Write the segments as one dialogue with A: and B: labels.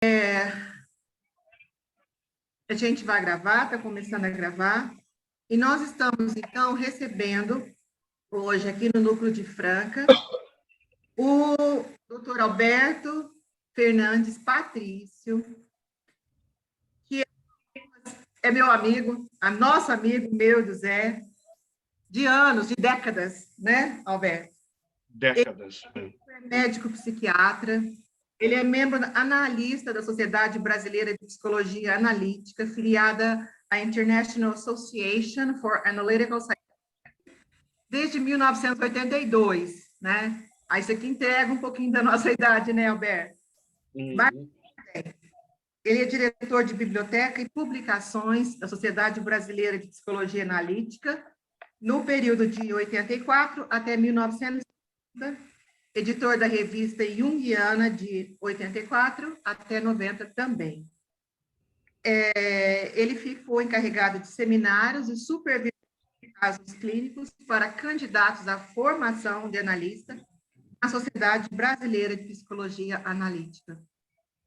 A: A gente vai gravar, está começando a gravar, e nós estamos, então, recebendo hoje, aqui no Núcleo de Franca, o doutor Alberto Fernandes Patrício, que é meu amigo, nosso amigo, meu do Zé, de anos, de décadas, né, Alberto?
B: Décadas.
A: Ele é médico psiquiatra, ele é membro analista da Sociedade Brasileira de Psicologia Analítica, filiada à International Association for Analytical Psychology, desde 1982, né? Aí isso aqui entrega um pouquinho da nossa idade, né, Alberto? Mas, ele é diretor de biblioteca e publicações da Sociedade Brasileira de Psicologia Analítica, no período de 84 até 1990, editor da revista Jungiana de 84 até 90 também. Ele ficou encarregado de seminários e supervisão de casos clínicos para candidatos à formação de analista na Sociedade Brasileira de Psicologia Analítica.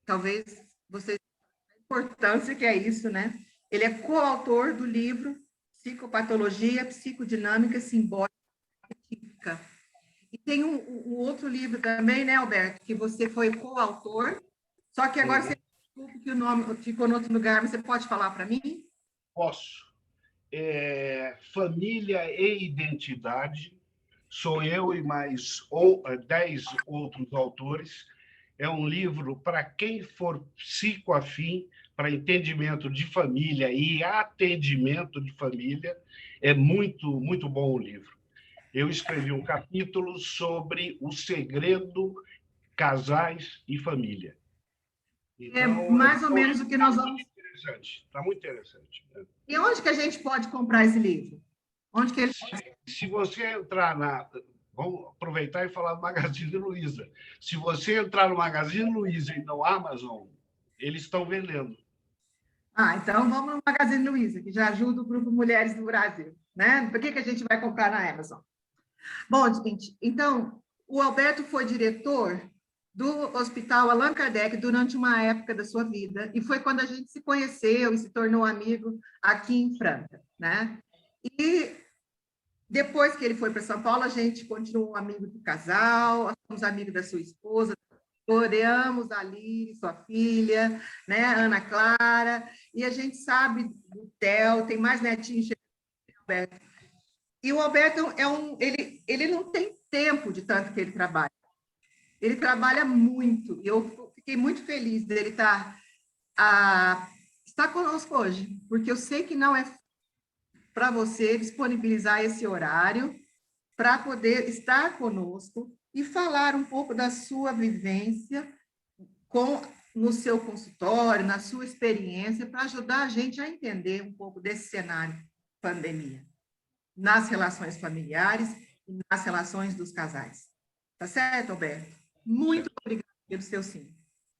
A: Talvez vocês tenham a importância que é isso, né? Ele é coautor do livro Psicopatologia, Psicodinâmica Simbólica e Científica. E tem um outro livro também, né, Alberto, que você foi coautor, só que agora você desculpa que o nome ficou em outro lugar, mas você pode falar para mim?
B: Posso. Família e Identidade, sou eu e mais 10 outros autores. É um livro para quem for psicoafim, para entendimento de família e atendimento de família. É muito, muito bom o livro. Eu escrevi um capítulo sobre o segredo, casais e família.
A: Então, mais ou menos o que nós vamos...
B: Está muito interessante.
A: E onde que a gente pode comprar esse livro? Onde que ele...
B: Se você entrar na... Vamos aproveitar e falar do Magazine Luiza. Se você entrar no Magazine Luiza e no Amazon, eles estão vendendo.
A: Então vamos no Magazine Luiza, que já ajuda o Grupo Mulheres do Brasil, né? Por que a gente vai comprar na Amazon? Bom, gente, então, o Alberto foi diretor do Hospital Allan Kardec durante uma época da sua vida, e foi quando a gente se conheceu e se tornou amigo aqui em Franca, né? E depois que ele foi para São Paulo, a gente continuou amigo do casal, somos amigos da sua esposa, oramos a Lili, sua filha, né, Ana Clara, e a gente sabe do Theo, tem mais netinhos chegando, Alberto. E o Alberto ele não tem tempo de tanto que ele trabalha. Ele trabalha muito, e eu fiquei muito feliz dele estar conosco hoje, porque eu sei que não é para você disponibilizar esse horário para poder estar conosco e falar um pouco da sua vivência no seu consultório, na sua experiência, para ajudar a gente a entender um pouco desse cenário pandemia, nas relações familiares e nas relações dos casais. Tá certo, Alberto? Muito obrigada pelo seu sim.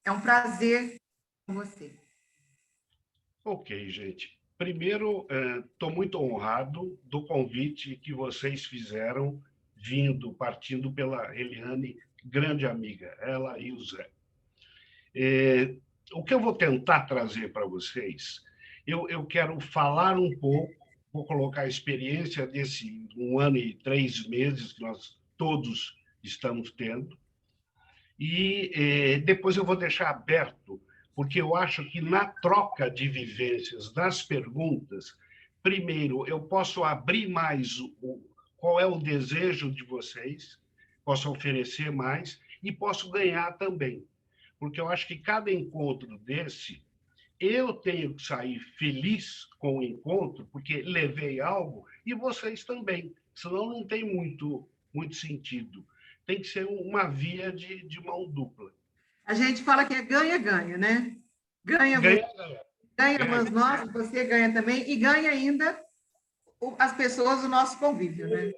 A: É um prazer com você.
B: Ok, gente. Primeiro, estou muito honrado do convite que vocês fizeram, partindo pela Eliane, grande amiga, ela e o Zé. O que eu vou tentar trazer para vocês, eu quero falar um pouco, vou colocar a experiência desse 1 ano e 3 meses que nós todos estamos tendo, e depois eu vou deixar aberto, porque eu acho que na troca de vivências, das perguntas, primeiro, eu posso abrir mais qual é o desejo de vocês, posso oferecer mais e posso ganhar também. Porque eu acho que cada encontro desse, eu tenho que sair feliz com o encontro, porque levei algo, e vocês também, senão não tem muito sentido. Tem que ser uma via de mão dupla.
A: A gente fala que é ganha-ganha, né? Ganha nós, você ganha também, e ganha ainda as pessoas do nosso convívio, né?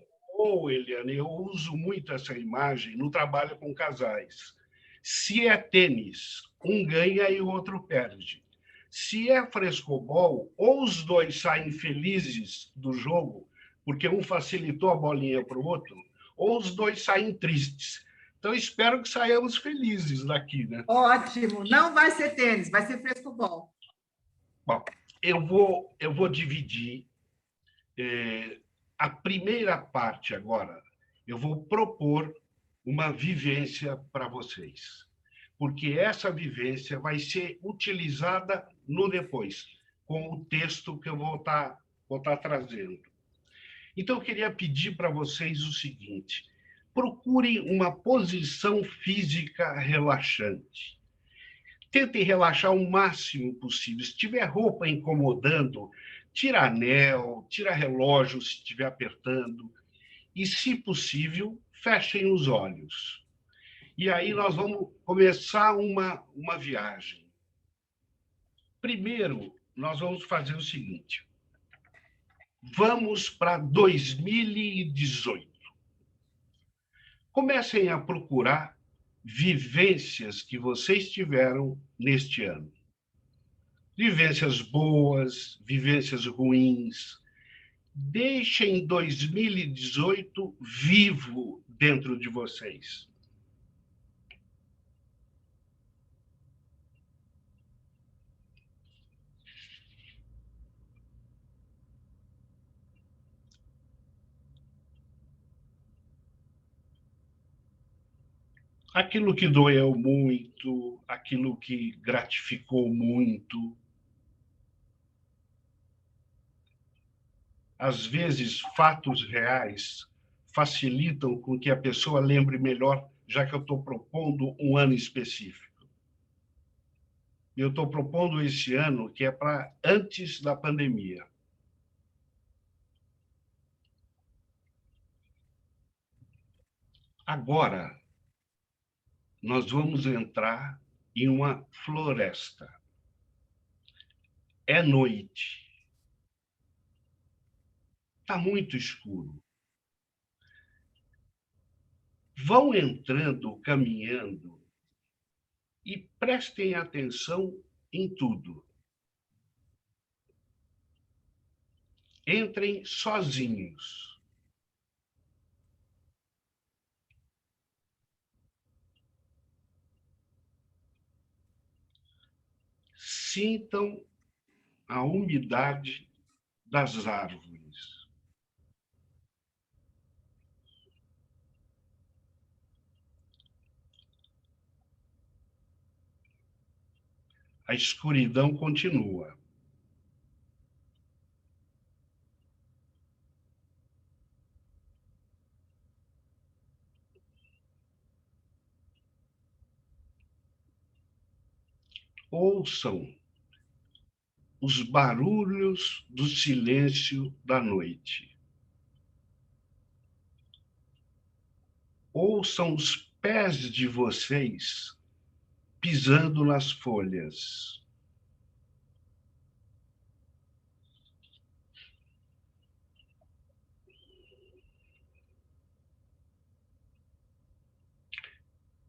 B: Eliane, eu uso muito essa imagem no trabalho com casais. Se é tênis, um ganha e o outro perde. Se é frescobol, ou os dois saem felizes do jogo, porque um facilitou a bolinha para o outro, ou os dois saem tristes, Então, espero que saiamos felizes daqui, né?
A: Ótimo. Não vai ser tênis, vai ser frescobol.
B: Bom, eu vou dividir a primeira parte agora. Eu vou propor uma vivência para vocês, porque essa vivência vai ser utilizada no depois, com o texto que eu vou estar trazendo. Então, eu queria pedir para vocês o seguinte: procurem uma posição física relaxante. Tentem relaxar o máximo possível. Se tiver roupa incomodando, tira anel, tira relógio se estiver apertando. E, se possível, fechem os olhos. E aí nós vamos começar uma viagem. Primeiro, nós vamos fazer o seguinte: vamos para 2018. Comecem a procurar vivências que vocês tiveram neste ano. Vivências boas, vivências ruins. Deixem 2018 vivo dentro de vocês. Aquilo que doeu muito, aquilo que gratificou muito. Às vezes, fatos reais facilitam com que a pessoa lembre melhor, já que eu estou propondo um ano específico. Eu estou propondo esse ano que é para antes da pandemia. Agora, nós vamos entrar em uma floresta. É noite. Está muito escuro. Vão entrando, caminhando, e prestem atenção em tudo. Entrem sozinhos. Sintam a umidade das árvores. A escuridão continua. Ouçam os barulhos do silêncio da noite. Ouçam os pés de vocês pisando nas folhas.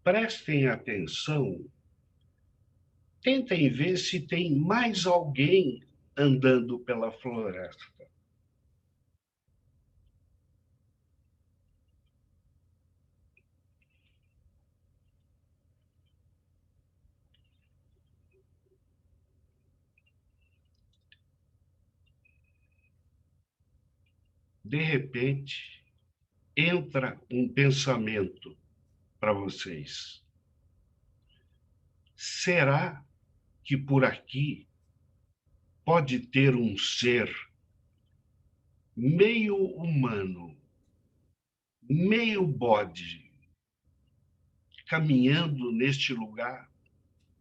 B: Prestem atenção, tentem ver se tem mais alguém andando pela floresta. De repente, entra um pensamento para vocês. Será que por aqui pode ter um ser meio humano, meio bode, caminhando neste lugar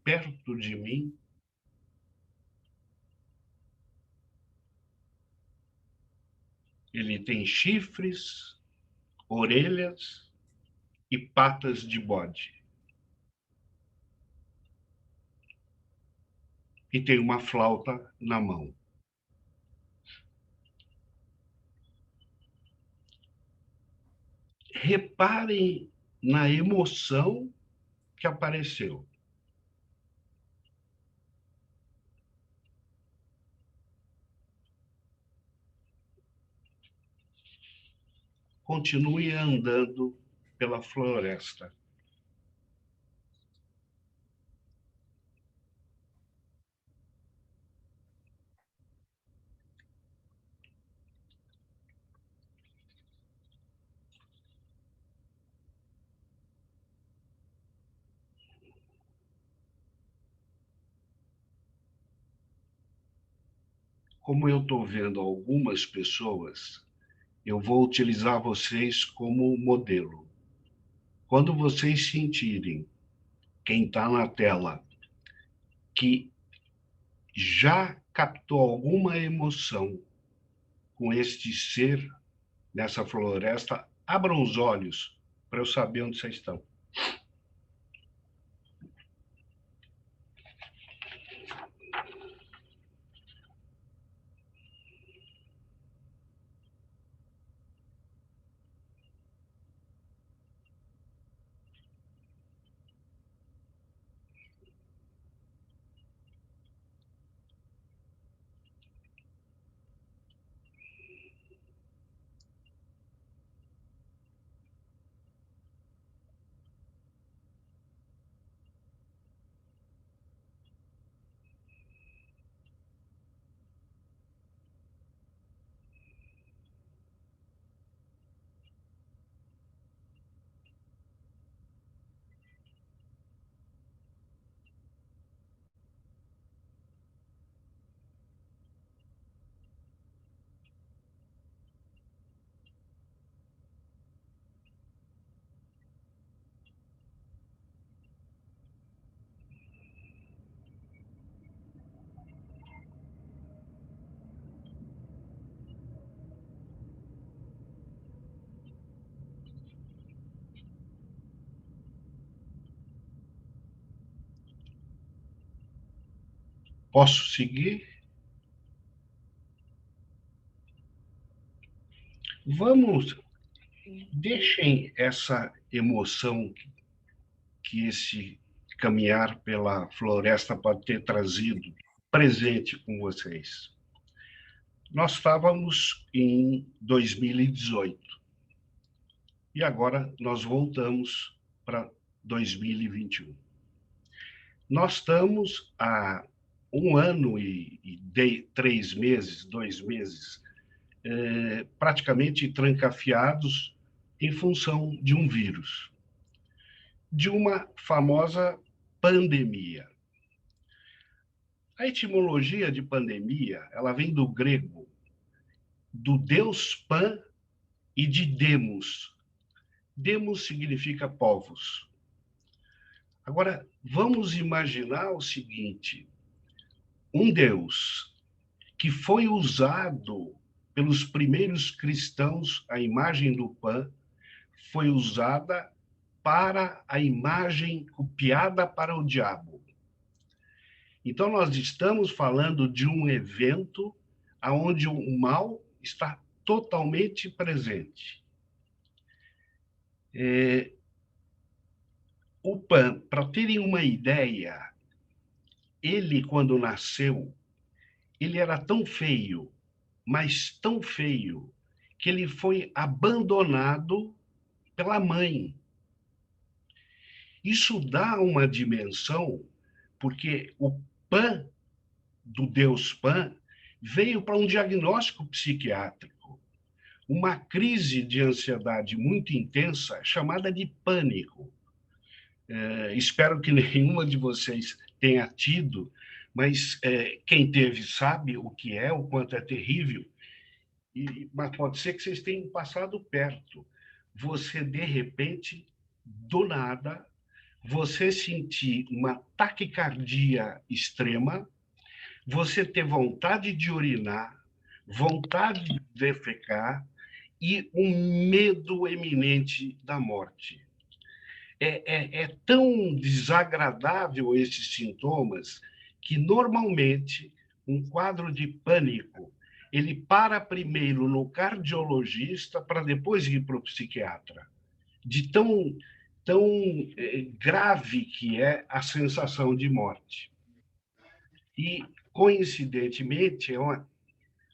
B: perto de mim? Ele tem chifres, orelhas e patas de bode. E tem uma flauta na mão. Reparem na emoção que apareceu. Continue andando pela floresta. como eu estou vendo algumas pessoas, eu vou utilizar vocês como modelo. Quando vocês sentirem, quem está na tela, que já captou alguma emoção com este ser nessa floresta, abram os olhos para eu saber onde vocês estão. Posso seguir? Vamos, deixem essa emoção que esse caminhar pela floresta pode ter trazido presente com vocês. Nós estávamos em 2018 e agora nós voltamos para 2021. Nós estamos há 1 ano e 3 meses, 2 meses, praticamente trancafiados em função de um vírus, de uma famosa pandemia. A etimologia de pandemia, ela vem do grego, do deus Pan e de demos. Demos significa povos. Agora, vamos imaginar o seguinte: um deus que foi usado pelos primeiros cristãos, a imagem do Pan, foi usada para a imagem copiada para o diabo. Então, nós estamos falando de um evento onde o mal está totalmente presente. O Pan, para terem uma ideia, ele, quando nasceu, ele era tão feio, mas tão feio, que ele foi abandonado pela mãe. Isso dá uma dimensão, porque o Pan, do deus Pan, veio para um diagnóstico psiquiátrico, uma crise de ansiedade muito intensa, chamada de pânico. Espero que nenhuma de vocês tenha tido, mas quem teve sabe o que é, o quanto é terrível, mas pode ser que vocês tenham passado perto. Você, de repente, do nada, você sentir uma taquicardia extrema, você ter vontade de urinar, vontade de defecar e um medo eminente da morte. É tão desagradável esses sintomas que, normalmente, um quadro de pânico, ele para primeiro no cardiologista para depois ir para o psiquiatra. De tão grave que é a sensação de morte. E, coincidentemente,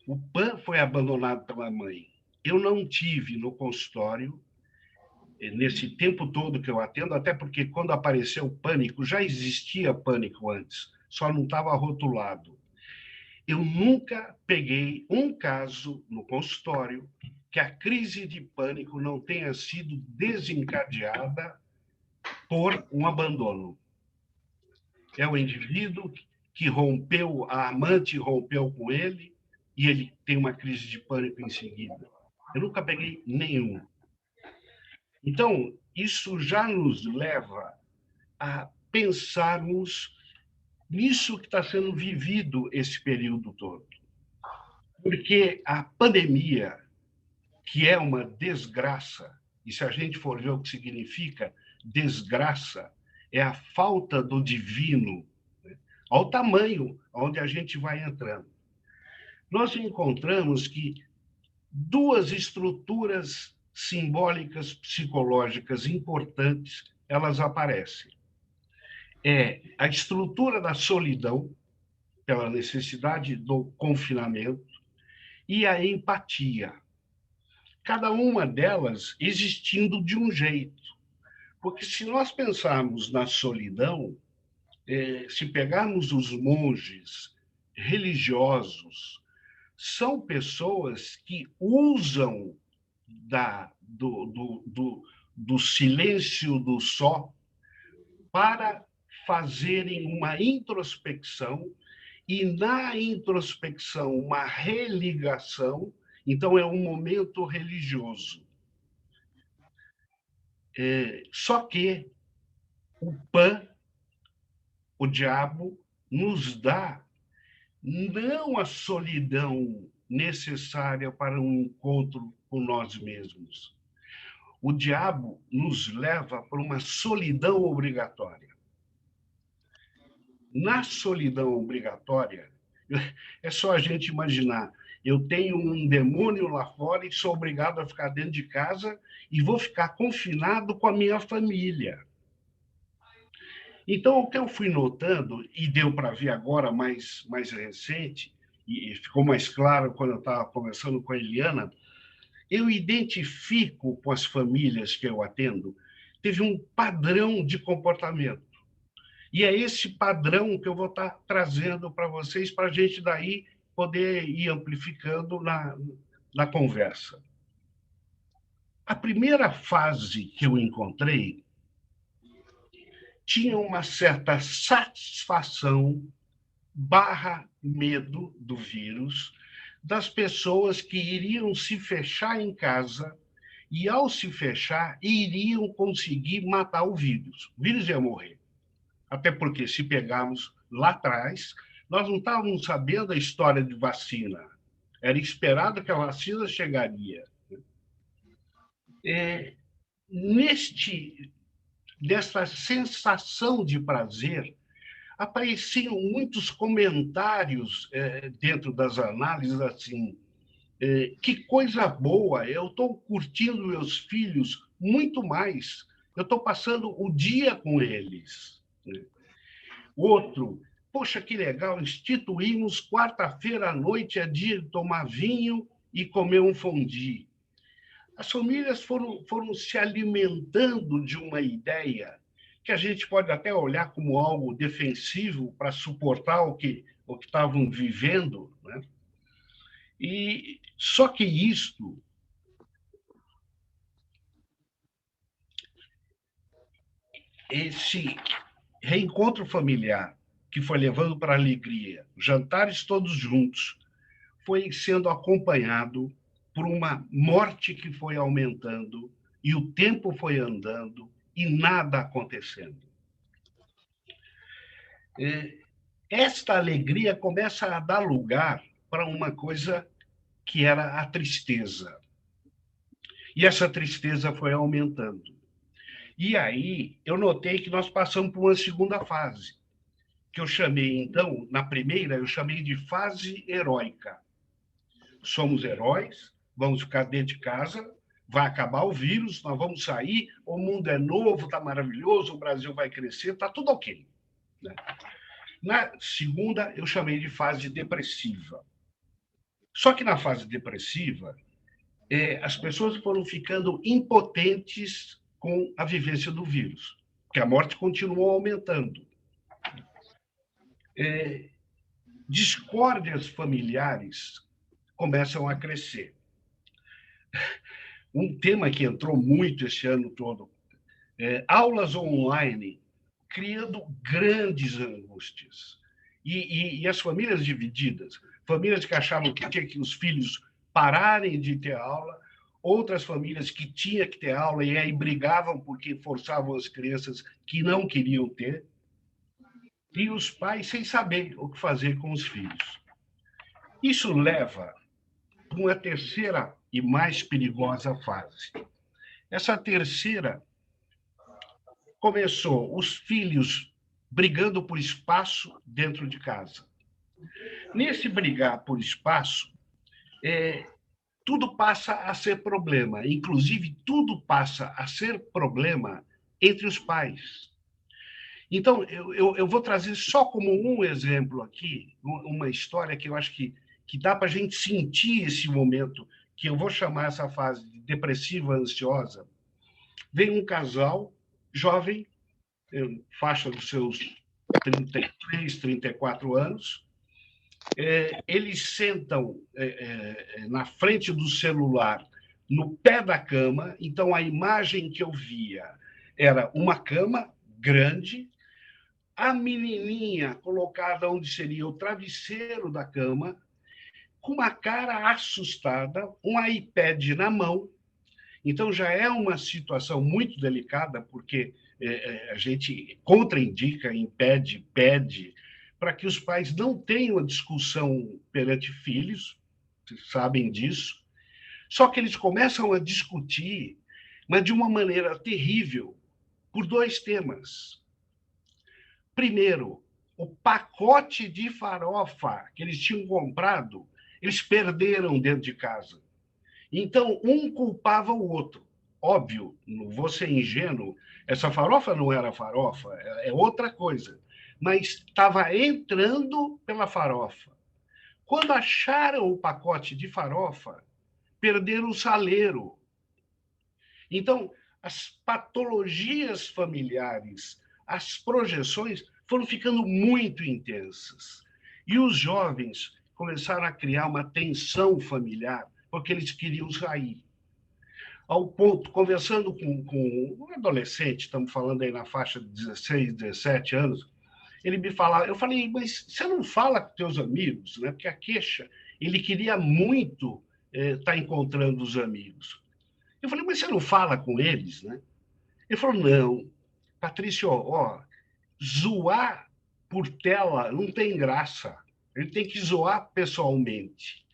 B: o Pan foi abandonado pela mãe. Eu não tive no consultório, nesse tempo todo que eu atendo, até porque quando apareceu o pânico, já existia pânico antes, só não estava rotulado. Eu nunca peguei um caso no consultório que a crise de pânico não tenha sido desencadeada por um abandono. É o indivíduo que rompeu, a amante rompeu com ele, e ele tem uma crise de pânico em seguida. Eu nunca peguei nenhum. Então, isso já nos leva a pensarmos nisso que está sendo vivido esse período todo. Porque a pandemia, que é uma desgraça, e se a gente for ver o que significa desgraça, é a falta do divino, né? Ao tamanho onde a gente vai entrando. Nós encontramos que duas estruturas simbólicas psicológicas importantes, elas aparecem. É a estrutura da solidão, pela necessidade do confinamento, e a empatia. Cada uma delas existindo de um jeito. Porque se nós pensarmos na solidão, se pegarmos os monges religiosos, são pessoas que usam do silêncio do só para fazerem uma introspecção e, na introspecção, uma religação. Então, é um momento religioso. Só que o Pan, o diabo, nos dá não a solidão necessária para um encontro com nós mesmos. O diabo nos leva para uma solidão obrigatória. Na solidão obrigatória, é só a gente imaginar. Eu tenho um demônio lá fora e sou obrigado a ficar dentro de casa e vou ficar confinado com a minha família. Então, o que eu fui notando, e deu para ver agora mais recente, e ficou mais claro quando eu estava conversando com a Eliana, eu identifico com as famílias que eu atendo, teve um padrão de comportamento. E é esse padrão que eu vou estar trazendo para vocês, para a gente daí poder ir amplificando na conversa. A primeira fase que eu encontrei tinha uma certa satisfação / medo do vírus das pessoas que iriam se fechar em casa e, ao se fechar, iriam conseguir matar o vírus. O vírus ia morrer. Até porque, se pegarmos lá atrás, nós não estávamos sabendo a história de vacina. Era esperado que a vacina chegaria. Dessa sensação de prazer, apareciam muitos comentários dentro das análises assim: que coisa boa, eu estou curtindo meus filhos muito mais, eu estou passando o dia com eles. Outro: poxa, que legal, instituímos quarta-feira à noite, é dia de tomar vinho e comer um fondue. As famílias foram se alimentando de uma ideia que a gente pode até olhar como algo defensivo para suportar o que estavam vivendo, né? E só que esse reencontro familiar que foi levando para a alegria, jantares todos juntos, foi sendo acompanhado por uma morte que foi aumentando e o tempo foi andando e nada acontecendo. Esta alegria começa a dar lugar para uma coisa que era a tristeza. E essa tristeza foi aumentando. E aí eu notei que nós passamos por uma segunda fase, que eu chamei, então, na primeira, eu chamei de fase heróica. Somos heróis, vamos ficar dentro de casa, vai acabar o vírus, nós vamos sair, o mundo é novo, está maravilhoso, o Brasil vai crescer, está tudo ok. Né? Na segunda, eu chamei de fase depressiva. Só que na fase depressiva, as pessoas foram ficando impotentes com a vivência do vírus, porque a morte continuou aumentando. Discórdias familiares começam a crescer. Um tema que entrou muito esse ano todo, aulas online, criando grandes angústias. E as famílias divididas, famílias que achavam que tinha que os filhos pararem de ter aula, outras famílias que tinha que ter aula e aí brigavam porque forçavam as crianças que não queriam ter, e os pais sem saber o que fazer com os filhos. Isso leva a uma terceira e mais perigosa fase. Essa terceira começou os filhos brigando por espaço dentro de casa. Nesse brigar por espaço, tudo passa a ser problema, inclusive tudo passa a ser problema entre os pais. Então, eu vou trazer só como um exemplo aqui, uma história que eu acho que dá para a gente sentir esse momento, que eu vou chamar essa fase de depressiva ansiosa. Vem um casal jovem, faixa dos seus 33, 34 anos, eles sentam na frente do celular, no pé da cama, então a imagem que eu via era uma cama grande, a menininha colocada onde seria o travesseiro da cama, com uma cara assustada, um iPad na mão. Então, já é uma situação muito delicada, porque a gente contraindica, impede, pede, para que os pais não tenham a discussão perante filhos, vocês sabem disso. Só que eles começam a discutir, mas de uma maneira terrível, por dois temas. Primeiro, o pacote de farofa que eles tinham comprado, eles perderam dentro de casa. Então, um culpava o outro. Óbvio, não vou ser ingênuo, essa farofa não era farofa, é outra coisa. Mas estava entrando pela farofa. Quando acharam o pacote de farofa, perderam o saleiro. Então, as patologias familiares, as projeções foram ficando muito intensas. E os jovens começaram a criar uma tensão familiar, porque eles queriam sair. Ao ponto, conversando com um adolescente, estamos falando aí na faixa de 16, 17 anos, ele me falava, eu falei, mas você não fala com teus amigos, né? Porque a queixa, ele queria muito estar encontrando os amigos. Eu falei, mas você não fala com eles, né? Ele falou, não, Patrício, zoar por tela não tem graça. Ele tem que zoar pessoalmente.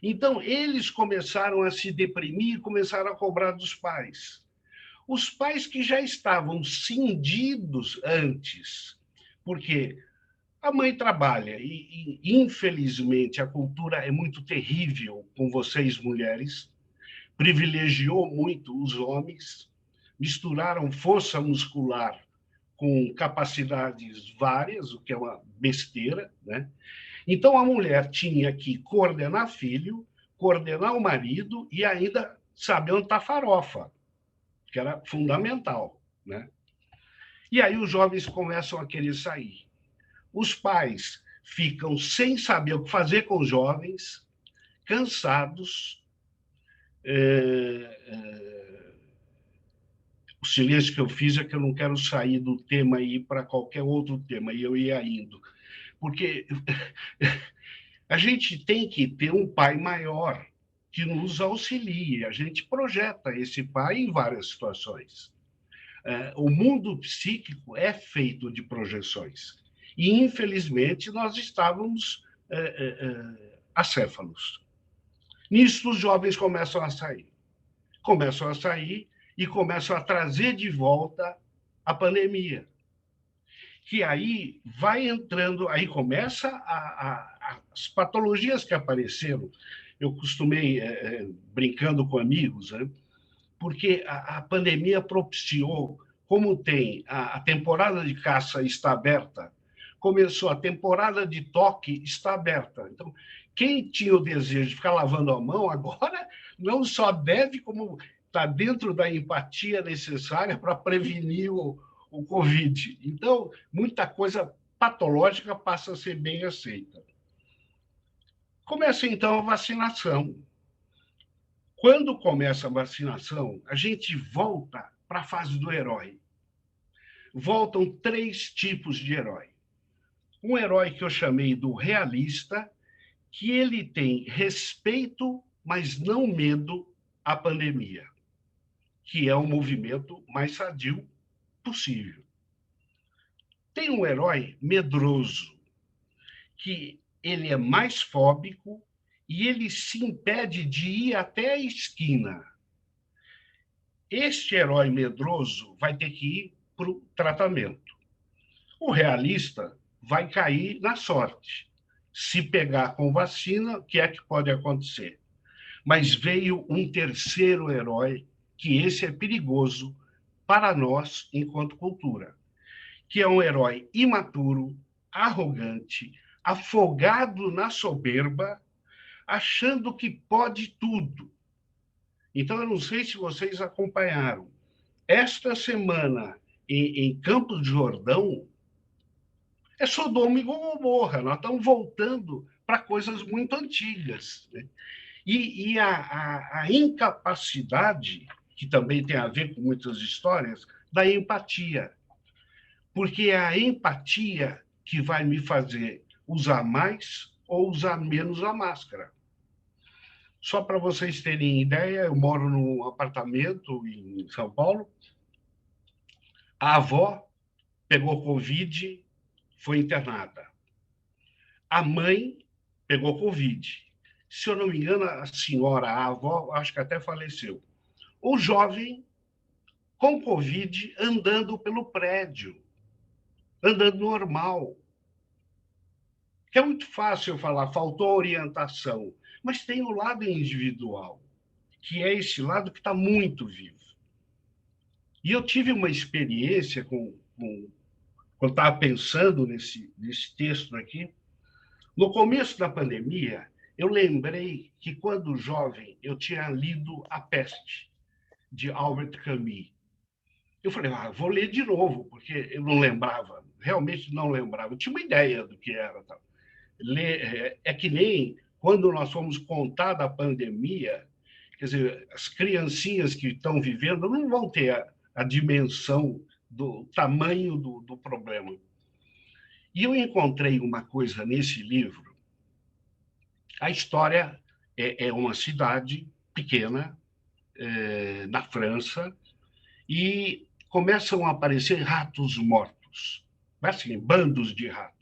B: Então, eles começaram a se deprimir e começaram a cobrar dos pais. Os pais que já estavam cindidos antes, porque a mãe trabalha e infelizmente, a cultura é muito terrível com vocês, mulheres, privilegiou muito os homens, misturaram força muscular com capacidades várias, o que é uma besteira, né? Então, a mulher tinha que coordenar filho, coordenar o marido e ainda saber onde está a farofa, que era fundamental, né? E aí os jovens começam a querer sair. Os pais ficam sem saber o que fazer com os jovens, cansados. O silêncio que eu fiz é que eu não quero sair do tema e ir para qualquer outro tema, e eu ia indo. Porque a gente tem que ter um pai maior que nos auxilie. A gente projeta esse pai em várias situações. O mundo psíquico é feito de projeções. E, infelizmente, nós estávamos acéfalos. Nisso, os jovens começam a sair. Começam a sair e começam a trazer de volta a pandemia. Que aí vai entrando, aí começa as patologias que apareceram. Eu costumei, brincando com amigos, né? Porque a pandemia propiciou, como tem a temporada de caça está aberta, começou a temporada de toque está aberta. Então, quem tinha o desejo de ficar lavando a mão, agora não só deve, como está dentro da empatia necessária para prevenir o Covid. Então, muita coisa patológica passa a ser bem aceita. Começa, então, a vacinação. Quando começa a vacinação, a gente volta para a fase do herói. Voltam três tipos de herói. Um herói que eu chamei do realista, que ele tem respeito, mas não medo à pandemia, que é o movimento mais sadio possível. Tem um herói medroso, que ele é mais fóbico e ele se impede de ir até a esquina. Este herói medroso vai ter que ir para o tratamento. O realista vai cair na sorte. Se pegar com vacina, o que é que pode acontecer? Mas veio um terceiro herói, que esse é perigoso para nós enquanto cultura, que é um herói imaturo, arrogante, afogado na soberba, achando que pode tudo. Então, eu não sei se vocês acompanharam. Esta semana, em Campos do Jordão, é Sodoma e Gomorra. Nós estamos voltando para coisas muito antigas, né? E a incapacidade, que também tem a ver com muitas histórias, da empatia. Porque é a empatia que vai me fazer usar mais ou usar menos a máscara. Só para vocês terem ideia, eu moro num apartamento em São Paulo. A avó pegou Covid, foi internada. A mãe pegou Covid. Se eu não me engano, a senhora, a avó, acho que até faleceu. O jovem com Covid andando pelo prédio, andando normal. Que é muito fácil eu falar, faltou orientação, mas tem o lado individual, que é esse lado que está muito vivo. E eu tive uma experiência quando eu estava pensando nesse texto aqui. No começo da pandemia, eu lembrei que, quando jovem, eu tinha lido A Peste, de Albert Camus. Eu falei, vou ler de novo, porque eu não lembrava, realmente não lembrava. Eu tinha uma ideia do que era. É que nem quando nós fomos contar da pandemia, quer dizer, as criancinhas que estão vivendo não vão ter a dimensão do tamanho do problema. E eu encontrei uma coisa nesse livro. A história é uma cidade pequena, na França, e começam a aparecer ratos mortos, assim, bandos de rato.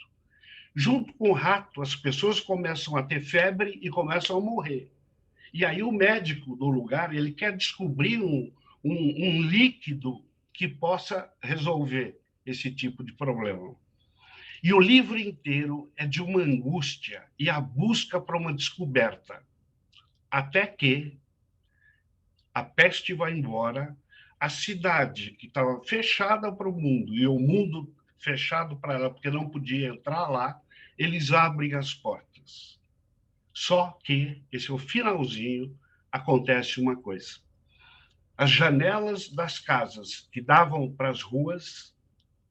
B: Junto com o rato, as pessoas começam a ter febre e começam a morrer. E aí o médico do lugar, ele quer descobrir um líquido que possa resolver esse tipo de problema. E o livro inteiro é de uma angústia e a busca para uma descoberta, até que a peste vai embora, a cidade que estava fechada para o mundo e o mundo fechado para ela, porque não podia entrar lá, eles abrem as portas. Só que, esse é o finalzinho, acontece uma coisa. As janelas das casas que davam para as ruas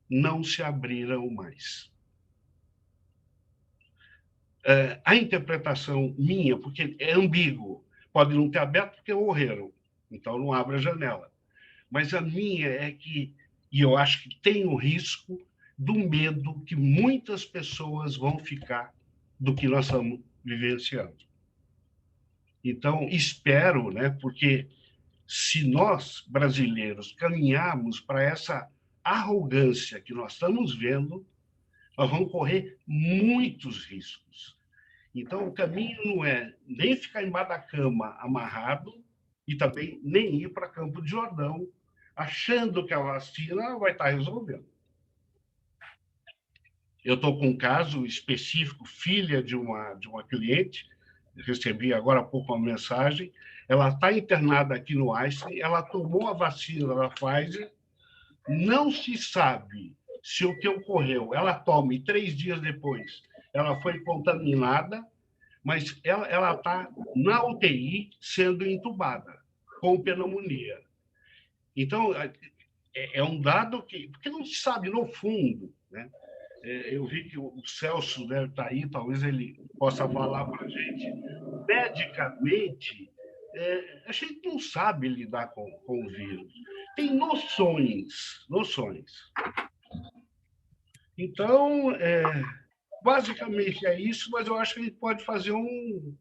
B: não se abriram mais. A interpretação minha, porque é ambíguo, pode não ter aberto porque morreram, então não abre a janela. Mas a minha é que, e eu acho que tem o risco do medo que muitas pessoas vão ficar do que nós estamos vivenciando. Então, espero, né, porque se nós, brasileiros, caminharmos para essa arrogância que nós estamos vendo, nós vamos correr muitos riscos. Então, o caminho não é nem ficar embaixo da cama amarrado e também nem ir para Campo de Jordão, achando que a vacina vai estar resolvendo. Eu estou com um caso específico, filha de uma cliente, recebi agora há pouco uma mensagem, ela está internada aqui no Einstein, ela tomou a vacina da Pfizer, não se sabe se o que ocorreu, ela toma e 3 dias depois ela foi contaminada, mas ela está na UTI sendo entubada, com pneumonia. Então, é um dado que... Porque não se sabe, no fundo, né? Eu vi que o Celso deve estar aí, talvez ele possa falar para a gente. Medicamente, a gente não sabe lidar com o vírus. Tem noções. Então, Basicamente é isso, mas eu acho que a gente pode fazer um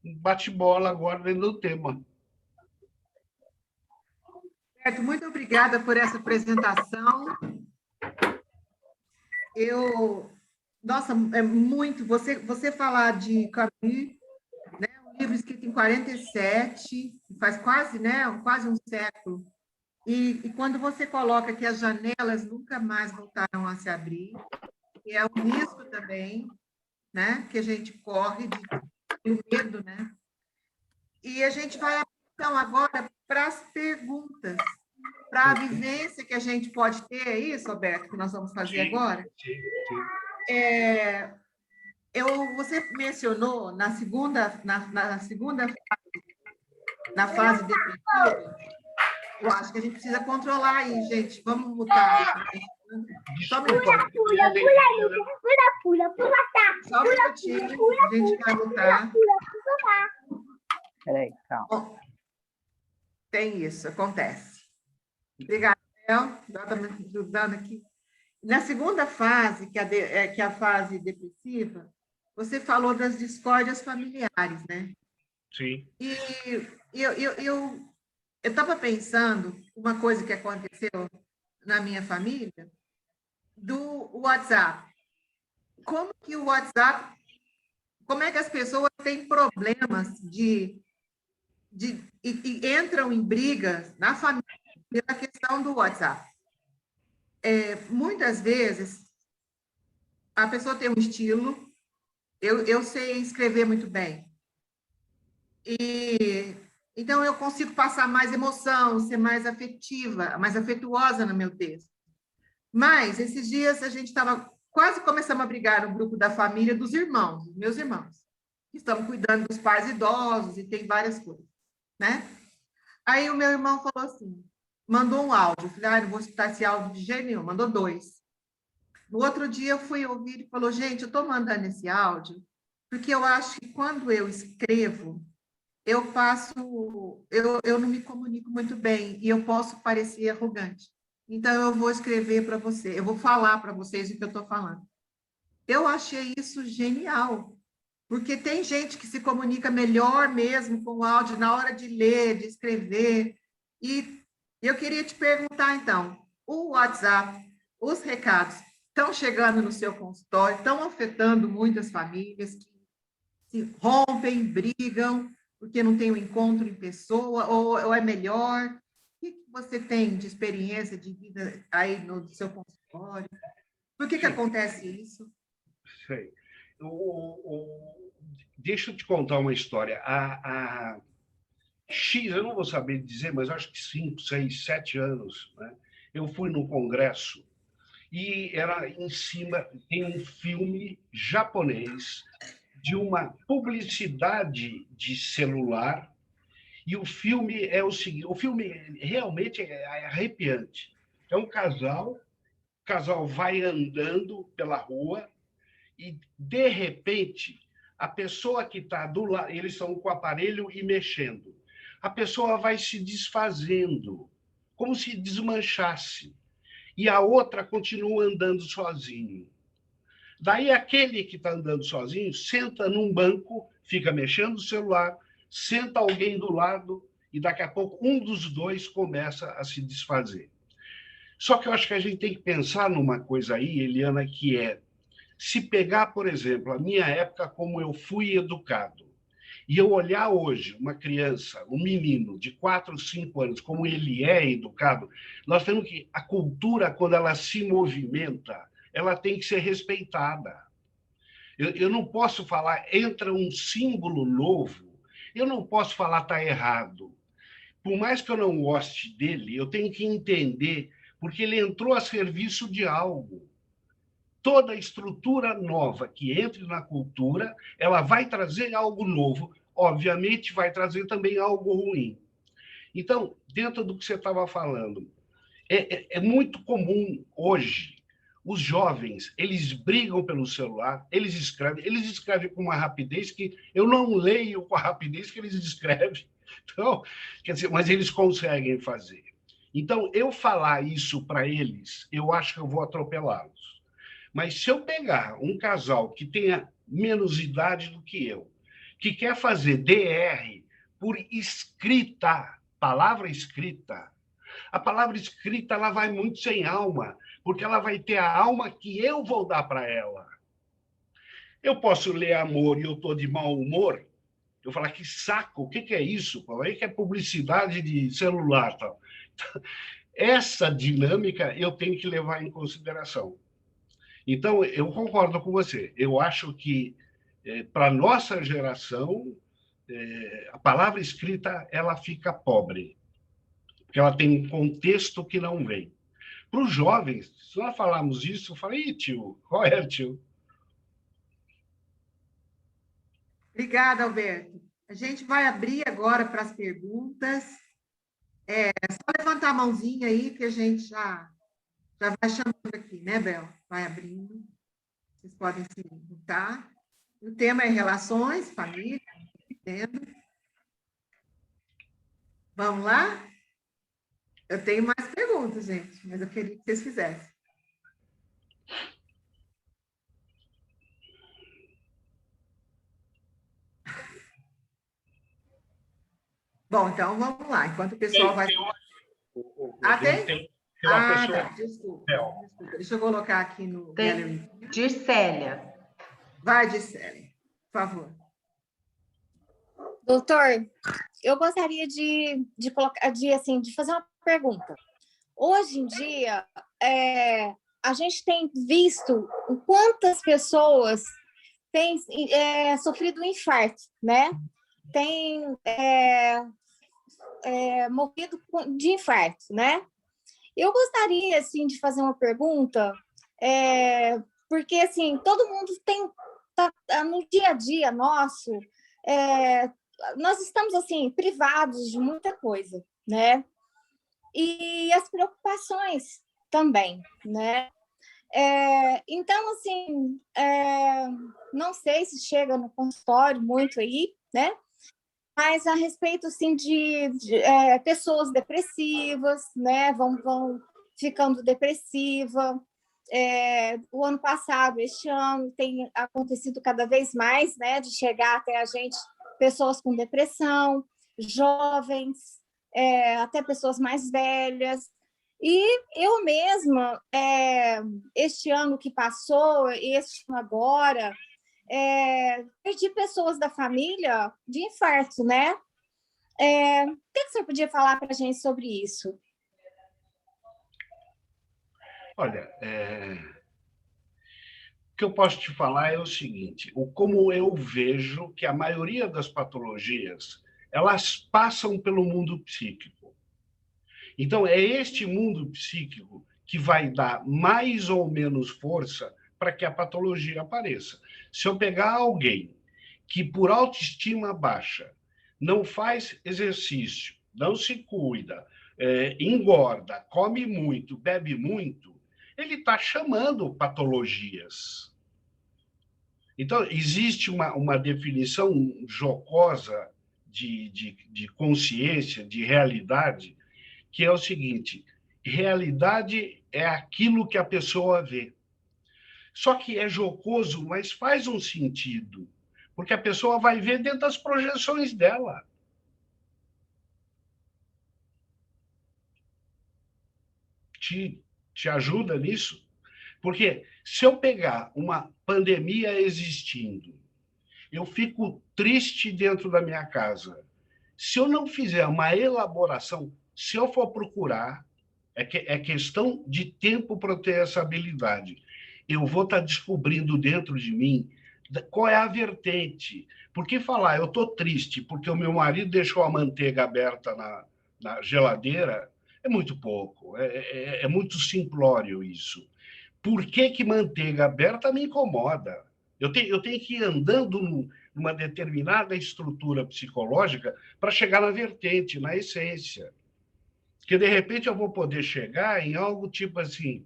B: bate-bola agora dentro do tema.
A: Roberto, muito obrigada por essa apresentação. Nossa, é muito. Você falar de Camus, né, um livro escrito em 47, faz quase, né, quase um século. E quando você coloca que as janelas nunca mais voltaram a se abrir, e é um risco também, né, que a gente corre de medo, né? E a gente vai, então, agora para as perguntas, para a vivência que a gente pode ter, é isso, Roberto, que nós vamos fazer agora?
B: Sim, sim.
A: Você mencionou na fase depressiva, eu acho que a gente precisa controlar aí, gente. Vamos mutar. Só um minutinho.
C: Pula,
A: Só um minutinho, a gente vai mutar.
C: Peraí, calma.
A: Bom, tem isso, acontece. Obrigada, El. Está me ajudando aqui. Na segunda fase, que é a fase depressiva, você falou das discórdias familiares, né?
B: Sim.
A: E eu estava pensando uma coisa que aconteceu na minha família, do WhatsApp. Como que o WhatsApp, como é que as pessoas têm problemas e entram em brigas na família pela questão do WhatsApp? Muitas vezes, a pessoa tem um estilo, eu sei escrever muito bem, então eu consigo passar mais emoção, ser mais afetiva, mais afetuosa no meu texto. Mas, esses dias, a gente estava quase começando a brigar no grupo da família dos irmãos, meus irmãos, que estão cuidando dos pais idosos e tem várias coisas, né? Aí o meu irmão falou assim, mandou um áudio, eu falei, não vou escutar esse áudio de jeito nenhum, mandou 2. No outro dia eu fui ouvir e falou, gente, eu estou mandando esse áudio porque eu acho que quando eu escrevo, eu não me comunico muito bem e eu posso parecer arrogante. Então, eu vou escrever para você, eu vou falar para vocês o que eu estou falando. Eu achei isso genial, porque tem gente que se comunica melhor mesmo com o áudio na hora de ler, de escrever. E eu queria te perguntar, então, o WhatsApp, os recados, estão chegando no seu consultório, estão afetando muitas famílias que se rompem, brigam, porque não tem um encontro em pessoa, ou é melhor? O que você tem de experiência de vida aí no seu consultório? Por que acontece isso?
B: Sei. Deixa eu te contar uma história. X, eu não vou saber dizer, mas acho que 5, 6, 7 anos, né? Eu fui no congresso e era em cima, tem um filme japonês de uma publicidade de celular, e o filme é o seguinte, o filme realmente é arrepiante. É um casal, o casal vai andando pela rua e, de repente, a pessoa que está do lado, eles estão com o aparelho e mexendo, a pessoa vai se desfazendo, como se desmanchasse, e a outra continua andando sozinho. Daí aquele que está andando sozinho senta num banco, fica mexendo no celular, senta alguém do lado e daqui a pouco um dos dois começa a se desfazer. Só que eu acho que a gente tem que pensar numa coisa aí, Eliana, que é, se pegar, por exemplo, a minha época como eu fui educado, e eu olhar hoje uma criança, um menino de 4, 5 anos, como ele é educado, nós temos que, a cultura, quando ela se movimenta, ela tem que ser respeitada. Eu não posso falar, entra um símbolo novo, eu não posso falar está errado. Por mais que eu não goste dele, eu tenho que entender, porque ele entrou a serviço de algo. Toda estrutura nova que entre na cultura, ela vai trazer algo novo, obviamente vai trazer também algo ruim. Então, dentro do que você estava falando, é muito comum hoje os jovens, eles brigam pelo celular, eles escrevem com uma rapidez que eu não leio com a rapidez que eles escrevem. Então, quer dizer, mas eles conseguem fazer. Então, eu falar isso para eles, eu acho que eu vou atropelá-los. Mas se eu pegar um casal que tenha menos idade do que eu, que quer fazer DR por escrita, palavra escrita, a palavra escrita ela vai muito sem alma, porque ela vai ter a alma que eu vou dar para ela. Eu posso ler amor e eu estou de mau humor, eu falar que saco, o que é isso? Aí que é publicidade de celular. Tal. Essa dinâmica eu tenho que levar em consideração. Então, eu concordo com você. Eu acho que, para a nossa geração, a palavra escrita ela fica pobre, porque ela tem um contexto que não vem. Para os jovens, se nós falarmos isso, eu falei, tio, qual é, tio?
A: Obrigada, Alberto. A gente vai abrir agora para as perguntas. É só levantar a mãozinha aí que a gente já vai chamando aqui, né, Bel? Vai abrindo. Vocês podem se juntar. O tema é relações, família, entendo. Vamos lá? Eu tenho mais perguntas, gente, mas eu queria que vocês fizessem. Bom, então vamos lá. Enquanto o pessoal vai. Tem uma pessoa. Tá. Desculpa. Deixa eu colocar aqui no Gallery.
C: Dircélia.
A: Vai, Dircélia, por favor.
D: Doutor, eu gostaria de fazer uma pergunta. Hoje em dia, a gente tem visto quantas pessoas têm sofrido um infarto, né? Tem morrido de infarto, né? Eu gostaria, assim, de fazer uma pergunta, porque, assim, todo mundo no dia a dia nosso, nós estamos, assim, privados de muita coisa, né? E as preocupações também, né? Então, assim, não sei se chega no consultório muito aí, né? Mas a respeito, assim, de pessoas depressivas, né? Vão ficando depressiva. O ano passado, este ano, tem acontecido cada vez mais, né? De chegar até a gente pessoas com depressão, jovens, até pessoas mais velhas. E eu mesma, este ano que passou, este ano agora, perdi pessoas da família de infarto, né? O que o senhor podia falar para a gente sobre isso?
B: Olha, o que eu posso te falar é o seguinte: como eu vejo que a maioria das patologias elas passam pelo mundo psíquico. Então, é este mundo psíquico que vai dar mais ou menos força para que a patologia apareça. Se eu pegar alguém que, por autoestima baixa, não faz exercício, não se cuida, engorda, come muito, bebe muito, ele está chamando patologias. Então, existe uma definição jocosa de consciência, de realidade, que é o seguinte: realidade é aquilo que a pessoa vê. Só que é jocoso, mas faz um sentido, porque a pessoa vai ver dentro das projeções dela. Te ajuda nisso? Porque se eu pegar uma pandemia existindo, eu fico triste dentro da minha casa. Se eu não fizer uma elaboração, se eu for procurar, é questão de tempo para ter essa habilidade. Eu vou estar descobrindo dentro de mim qual é a vertente. Porque falar, eu estou triste porque o meu marido deixou a manteiga aberta na geladeira, é muito pouco, é muito simplório isso. Por que manteiga aberta me incomoda? Eu tenho que ir andando numa determinada estrutura psicológica para chegar na vertente, na essência. Porque, de repente, eu vou poder chegar em algo tipo assim: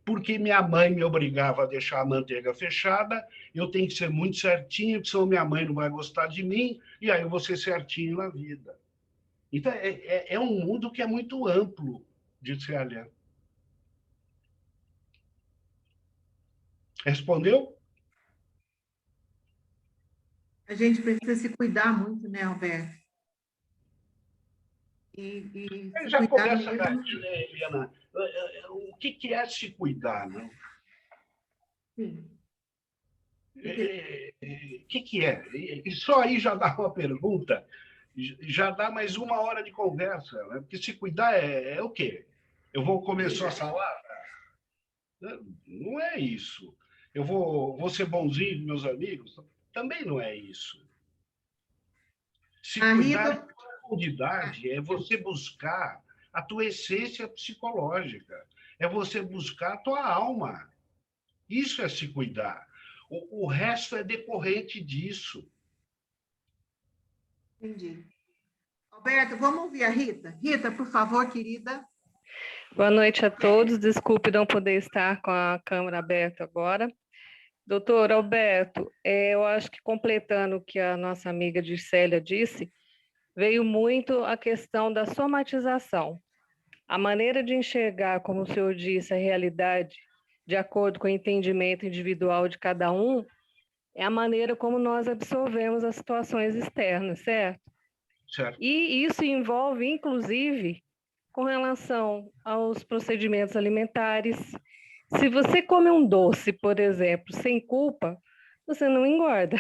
B: porque minha mãe me obrigava a deixar a manteiga fechada, eu tenho que ser muito certinho, porque senão minha mãe não vai gostar de mim, e aí eu vou ser certinho na vida. Então, é um mundo que é muito amplo de se olhar. Respondeu?
A: A gente precisa se cuidar muito, né, Alberto? E se
B: Já
A: cuidar
B: começa,
A: mesmo.
B: Eliana, o que é se cuidar, não?
A: Sim.
B: O que é? E só aí já dá uma pergunta, já dá mais 1 hora de conversa, né? Porque se cuidar é o quê? Eu vou comer só salada? Não é isso. Eu vou ser bonzinho com meus amigos? Também não é isso. Se
A: A
B: cuidar
A: Rita,
B: de profundidade é você buscar a tua essência psicológica, é você buscar a tua alma. Isso é se cuidar. O resto é decorrente disso.
A: entendi. Alberto, vamos ouvir a Rita? Rita, por favor, querida.
C: Boa noite a todos. Desculpe não poder estar com a câmera aberta agora. Doutor Alberto, eu acho que completando o que a nossa amiga Gisélia disse, veio muito a questão da somatização. A maneira de enxergar, como o senhor disse, a realidade, de acordo com o entendimento individual de cada um, é a maneira como nós absorvemos as situações externas, certo?
B: Certo.
C: E isso envolve, inclusive, com relação aos procedimentos alimentares. Se você come um doce, por exemplo, sem culpa, você não engorda.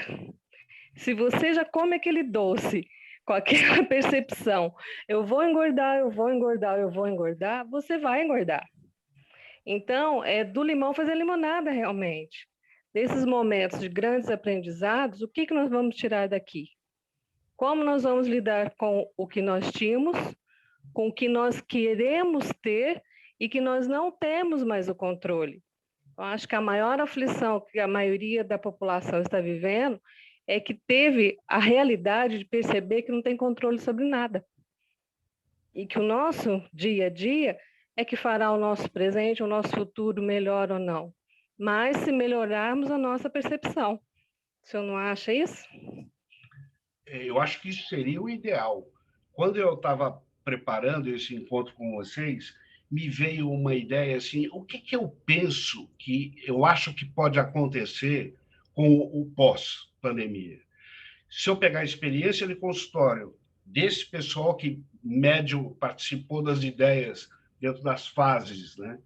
C: Se você já come aquele doce com aquela percepção, eu vou engordar, eu vou engordar, eu vou engordar, você vai engordar. Então, é do limão fazer limonada realmente. Desses momentos de grandes aprendizados, o que nós vamos tirar daqui? Como nós vamos lidar com o que nós tínhamos, com o que nós queremos ter e que nós não temos mais o controle? Eu acho que a maior aflição que a maioria da população está vivendo é que teve a realidade de perceber que não tem controle sobre nada. E que o nosso dia a dia é que fará o nosso presente, o nosso futuro melhor ou não. Mas se melhorarmos a nossa percepção. O senhor não acha isso?
B: Eu acho que isso seria o ideal. Quando eu estava preparando esse encontro com vocês, me veio uma ideia assim: o que eu penso que eu acho que pode acontecer com o pós-pandemia? Se eu pegar a experiência de consultório desse pessoal que médio participou das ideias dentro das fases, né?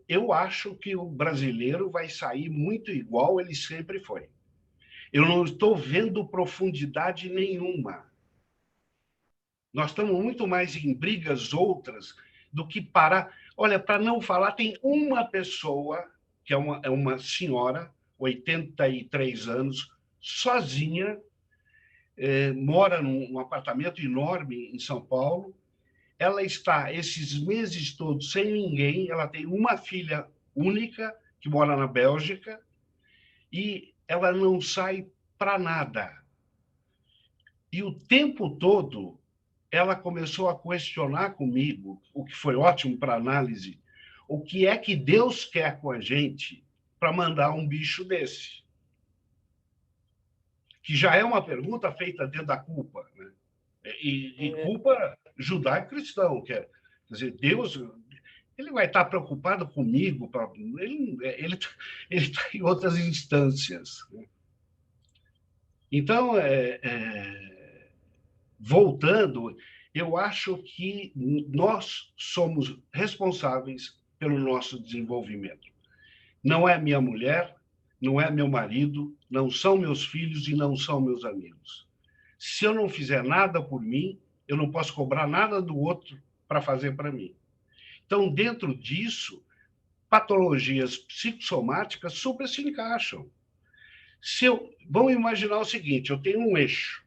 B: Eu acho que o brasileiro vai sair muito igual ele sempre foi. Eu não estou vendo profundidade nenhuma. Nós estamos muito mais em brigas outras do que parar. Olha, para não falar, tem uma pessoa, que é uma senhora, 83 anos, sozinha, mora num apartamento enorme em São Paulo. Ela está esses meses todos sem ninguém. Ela tem uma filha única que mora na Bélgica e ela não sai para nada. E o tempo todo ela começou a questionar comigo, o que foi ótimo para análise, o que é que Deus quer com a gente para mandar um bicho desse? Que já é uma pergunta feita dentro da culpa, né? E culpa judaico-cristão, quer dizer, Deus, ele vai estar preocupado comigo, ele está em outras instâncias. Né? Então, voltando, eu acho que nós somos responsáveis pelo nosso desenvolvimento. Não é minha mulher, não é meu marido, não são meus filhos e não são meus amigos. Se eu não fizer nada por mim, eu não posso cobrar nada do outro para fazer para mim. Então, dentro disso, patologias psicossomáticas super se encaixam. Vamos imaginar o seguinte: eu tenho um eixo.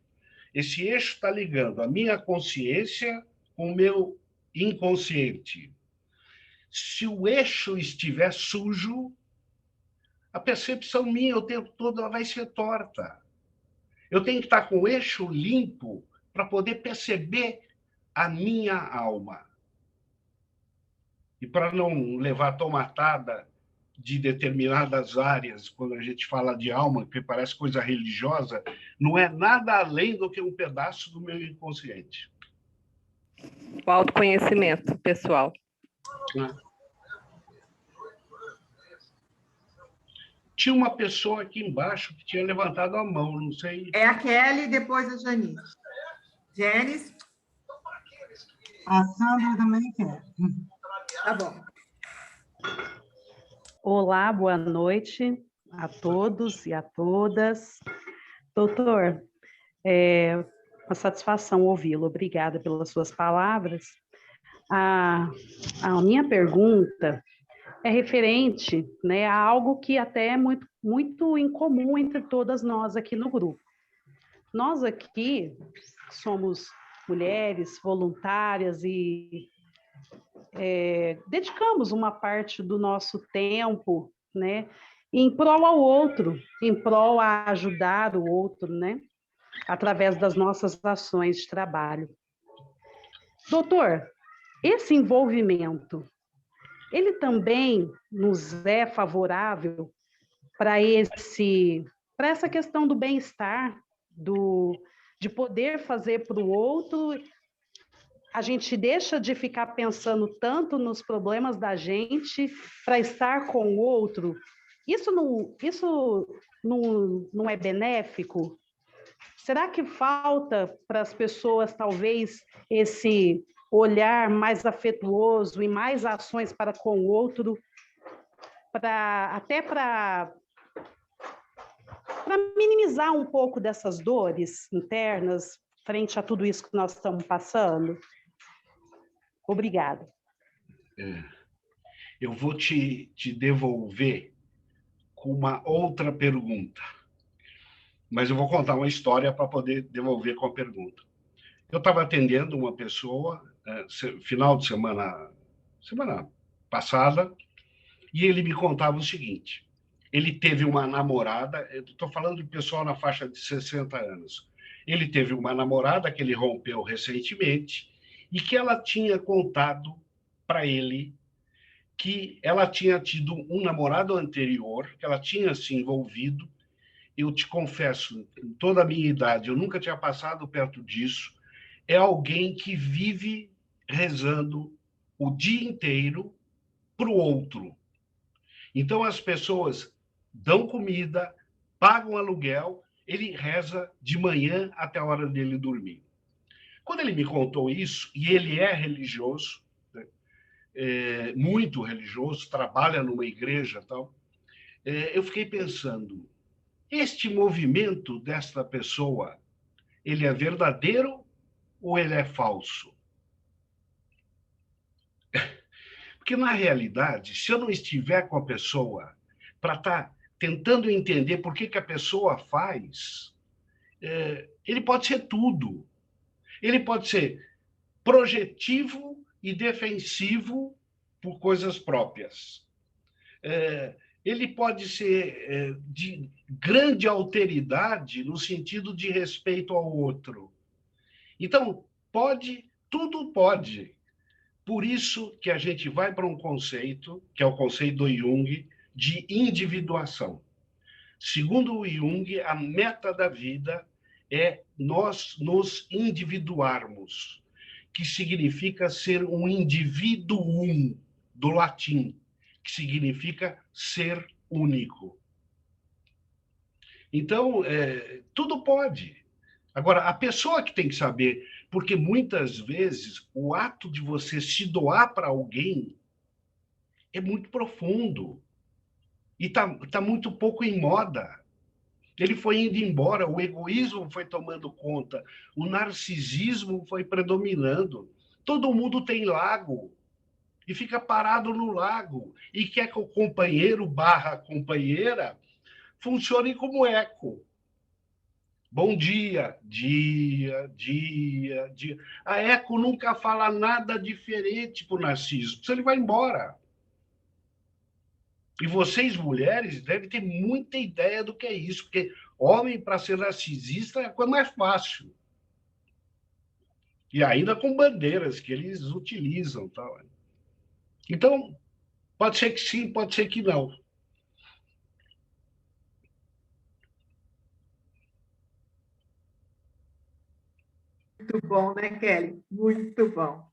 B: Esse eixo está ligando a minha consciência com o meu inconsciente. Se o eixo estiver sujo, a percepção minha o tempo todo vai ser torta. Eu tenho que estar com o eixo limpo para poder perceber a minha alma. E para não levar tomatada de determinadas áreas, quando a gente fala de alma, que parece coisa religiosa, não é nada além do que um pedaço do meu inconsciente.
C: O autoconhecimento pessoal.
B: Tinha uma pessoa aqui embaixo que tinha levantado a mão, não sei.
A: É a Kelly, depois a Janice. Janice?
E: A Sandra também quer.
A: Tá bom.
F: Olá, boa noite a todos e a todas. Doutor, é uma satisfação ouvi-lo. Obrigada pelas suas palavras. A minha pergunta é referente, né, a algo que até é muito incomum entre todas nós aqui no grupo. Nós aqui somos mulheres voluntárias e dedicamos uma parte do nosso tempo, né, em prol ao outro, em prol a ajudar o outro, né, através das nossas ações de trabalho. Doutor, esse envolvimento, ele também nos é favorável para essa questão do bem-estar, de poder fazer para o outro. A gente deixa de ficar pensando tanto nos problemas da gente para estar com o outro. Isso não é benéfico? Será que falta para as pessoas, talvez, esse olhar mais afetuoso e mais ações para com o outro, até para minimizar um pouco dessas dores internas frente a tudo isso que nós estamos passando? Obrigada.
B: Eu vou te devolver com uma outra pergunta, mas eu vou contar uma história para poder devolver com a pergunta. Eu estava atendendo uma pessoa, final de semana passada, e ele me contava o seguinte: ele teve uma namorada, estou falando de pessoal na faixa de 60 anos, ele teve uma namorada que ele rompeu recentemente e que ela tinha contado para ele que ela tinha tido um namorado anterior, que ela tinha se envolvido. Eu te confesso, em toda a minha idade, eu nunca tinha passado perto disso. É alguém que vive rezando o dia inteiro para o outro. Então, as pessoas dão comida, pagam aluguel, ele reza de manhã até a hora dele dormir. Quando ele me contou isso, e ele é religioso, né, muito religioso, trabalha numa igreja e tal, eu fiquei pensando, este movimento desta pessoa, ele é verdadeiro ou ele é falso? Porque, na realidade, se eu não estiver com a pessoa para estar tentando entender por que a pessoa faz, ele pode ser tudo. Ele pode ser projetivo e defensivo por coisas próprias. Ele pode ser de grande alteridade no sentido de respeito ao outro. Então, tudo pode. Por isso que a gente vai para um conceito, que é o conceito do Jung, de individuação. Segundo o Jung, a meta da vida é nós nos individuarmos, que significa ser um indivíduum, do latim, que significa ser único. Então, tudo pode. Agora, a pessoa que tem que saber, porque muitas vezes o ato de você se doar para alguém é muito profundo e tá muito pouco em moda. Ele foi indo embora, o egoísmo foi tomando conta, o narcisismo foi predominando. Todo mundo tem lago e fica parado no lago e quer que o companheiro / companheira funcione como eco. Bom dia, dia, dia, dia. A eco nunca fala nada diferente para o narciso, ele vai embora. E vocês, mulheres, devem ter muita ideia do que é isso, porque homem, para ser narcisista, é a coisa mais fácil. E ainda com bandeiras que eles utilizam. Tal. Então, pode ser que sim, pode ser que não.
A: Muito bom, né, Kelly? Muito bom.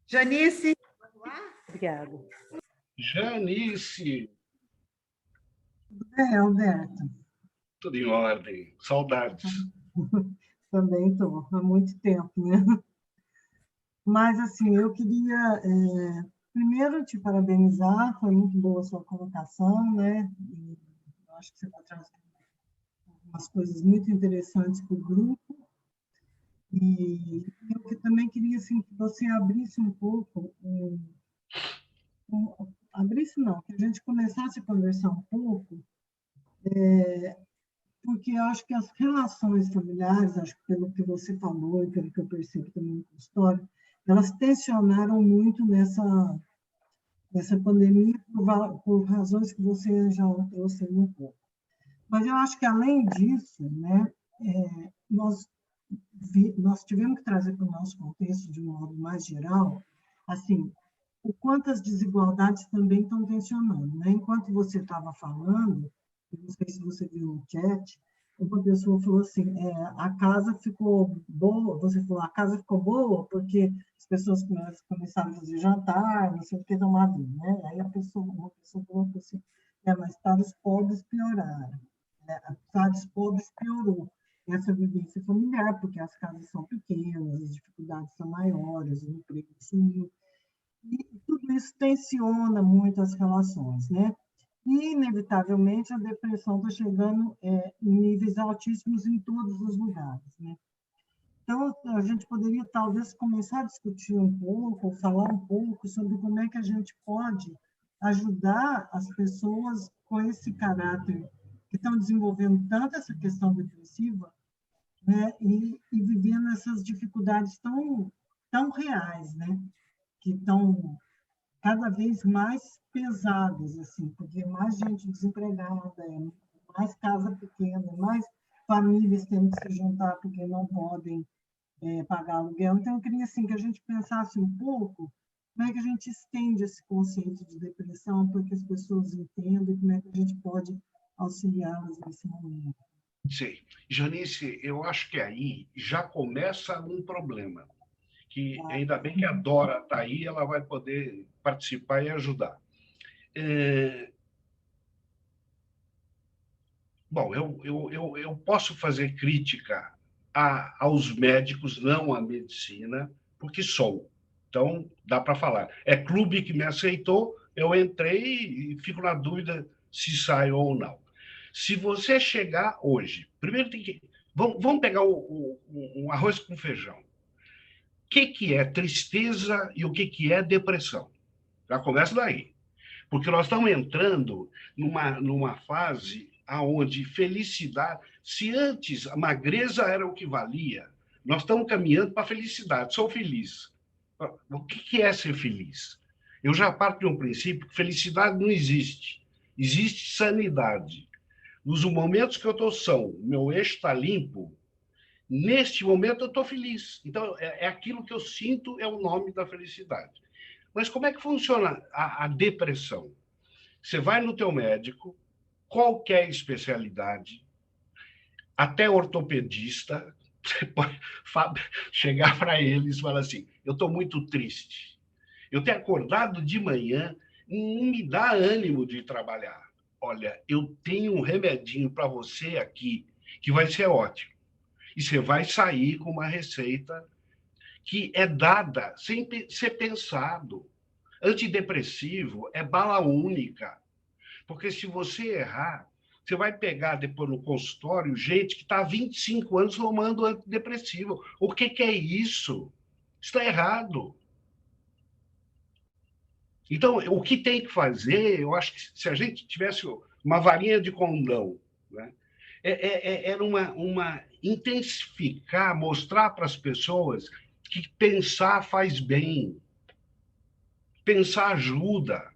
A: Janice, vamos lá?
F: Obrigada.
B: Janice.
E: Alberto.
B: Tudo em ordem. Saudades.
E: Também estou, há muito tempo, né? Mas, assim, eu queria, primeiro, te parabenizar, foi muito boa a sua colocação, né? E eu acho que você vai trazer umas coisas muito interessantes para o grupo. E eu também queria, assim, que você abrisse um pouco, abrisse não, que a gente começasse a conversar um pouco, porque eu acho que as relações familiares, acho que pelo que você falou e pelo que eu percebo também no consultório, elas tensionaram muito nessa pandemia por razões que você já trouxe aí um pouco. Mas eu acho que, além disso, né, nós tivemos que trazer para o nosso contexto, de um modo mais geral, assim, o quanto as desigualdades também estão tensionando. Né? Enquanto você estava falando, eu não sei se você viu no chat, uma pessoa falou assim, a casa ficou boa, você falou, a casa ficou boa porque as pessoas começaram a fazer jantar, não sei o que, tomar vinho, né? Aí uma pessoa falou assim, mas para os pobres pioraram, né? Para os pobres piorou essa vivência familiar, porque as casas são pequenas, as dificuldades são maiores, o emprego sumiu, e tudo isso tensiona muito as relações, né? E, inevitavelmente, a depressão está chegando em níveis altíssimos em todos os lugares, né? Então, a gente poderia, talvez, começar a discutir um pouco, falar um pouco sobre como é que a gente pode ajudar as pessoas com esse caráter que estão desenvolvendo tanto essa questão depressiva, né? E vivendo essas dificuldades tão reais, né? Que estão cada vez mais pesadas, assim, porque mais gente desempregada, mais casa pequena, mais famílias tendo que se juntar porque não podem pagar aluguel. Então, eu queria assim, que a gente pensasse um pouco como é que a gente estende esse conceito de depressão para que as pessoas entendam e como é que a gente pode auxiliá-las nesse momento.
B: Sim. Janice, eu acho que aí já começa um problema, que ainda bem que a Dora está aí, ela vai poder participar e ajudar. Bom, eu posso fazer crítica aos médicos, não à medicina, porque sou. Então, dá para falar. É clube que me aceitou, eu entrei e fico na dúvida se saio ou não. Se você chegar hoje, primeiro tem que. Vamos pegar um arroz com feijão. O que é tristeza e o que é depressão? Já começa daí. Porque nós estamos entrando numa fase onde felicidade, se antes a magreza era o que valia, nós estamos caminhando para a felicidade. Sou feliz. O que é ser feliz? Eu já parto de um princípio que felicidade não existe. Existe sanidade. Nos momentos que eu estou são, meu eixo está limpo, neste momento eu estou feliz. Então, é aquilo que eu sinto, é o nome da felicidade. Mas como é que funciona a depressão? Você vai no teu médico, qualquer especialidade, até ortopedista, você pode chegar para eles e falar assim, eu estou muito triste. Eu tenho acordado de manhã, não me dá ânimo de trabalhar. Olha, eu tenho um remedinho para você aqui, que vai ser ótimo. E você vai sair com uma receita que é dada sem ser pensado. Antidepressivo é bala única. Porque se você errar, você vai pegar depois no consultório gente que está há 25 anos tomando antidepressivo. O que é isso? Está errado. Então, o que tem que fazer, eu acho que se a gente tivesse uma varinha de condão, né, era uma intensificar, mostrar para as pessoas que pensar faz bem, pensar ajuda.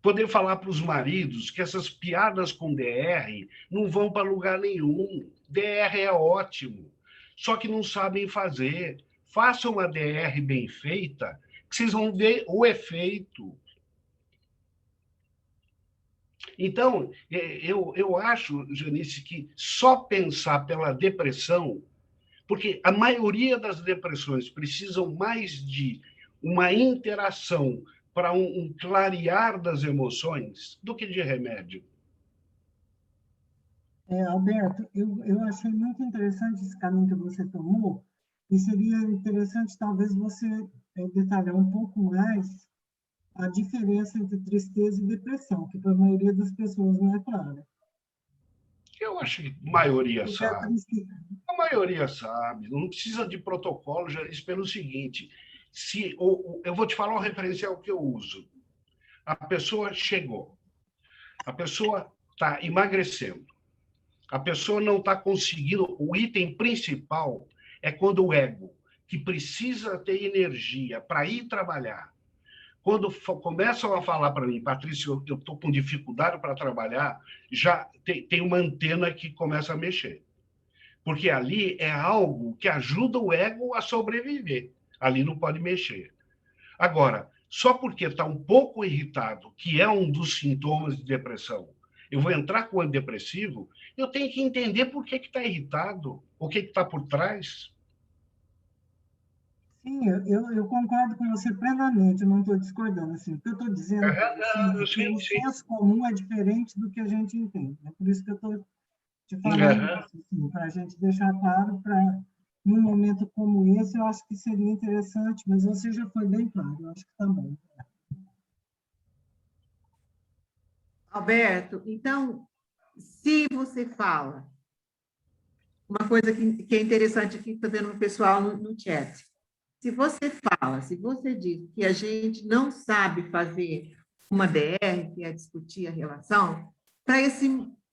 B: Poder falar para os maridos que essas piadas com DR não vão para lugar nenhum. DR é ótimo, só que não sabem fazer. Façam uma DR bem feita, que vocês vão ver o efeito. Então, eu acho, Janice, que só pensar pela depressão, porque a maioria das depressões precisam mais de uma interação para um clarear das emoções do que de remédio.
E: Alberto, eu achei muito interessante esse caminho que você tomou, e seria interessante talvez você detalhar um pouco mais a diferença entre tristeza e depressão, que para a maioria das pessoas não é clara.
B: Eu acho que a maioria
E: Porque a
B: sabe.
E: tristeza,
B: A maioria sabe, não precisa de protocolo, já diz pelo seguinte, eu vou te falar um referencial que eu uso. A pessoa chegou, a pessoa está emagrecendo, a pessoa não está conseguindo, o item principal é quando o ego, que precisa ter energia para ir trabalhar, quando começam a falar para mim, Patrícia, eu estou com dificuldade para trabalhar, já tem uma antena que começa a mexer. Porque ali é algo que ajuda o ego a sobreviver. Ali não pode mexer. Agora, só porque está um pouco irritado, que é um dos sintomas de depressão, eu vou entrar com o antidepressivo, eu tenho que entender por que está irritado, o que está por trás.
E: sim, eu concordo com você plenamente, eu não estou discordando. Assim, o que eu estou dizendo para você é que
B: Sim,
E: o
B: sim.
E: senso comum é diferente do que a gente entende. É por isso que eu estou te falando
B: Uhum.
E: isso, assim, para a gente deixar claro, para num momento como esse, eu acho que seria interessante, mas você já foi bem claro, eu acho que está bom.
A: Alberto, então, se você fala, uma coisa que é interessante aqui, está vendo o pessoal no chat, se você fala, se você diz que a gente não sabe fazer uma DR, que é discutir a relação, para esse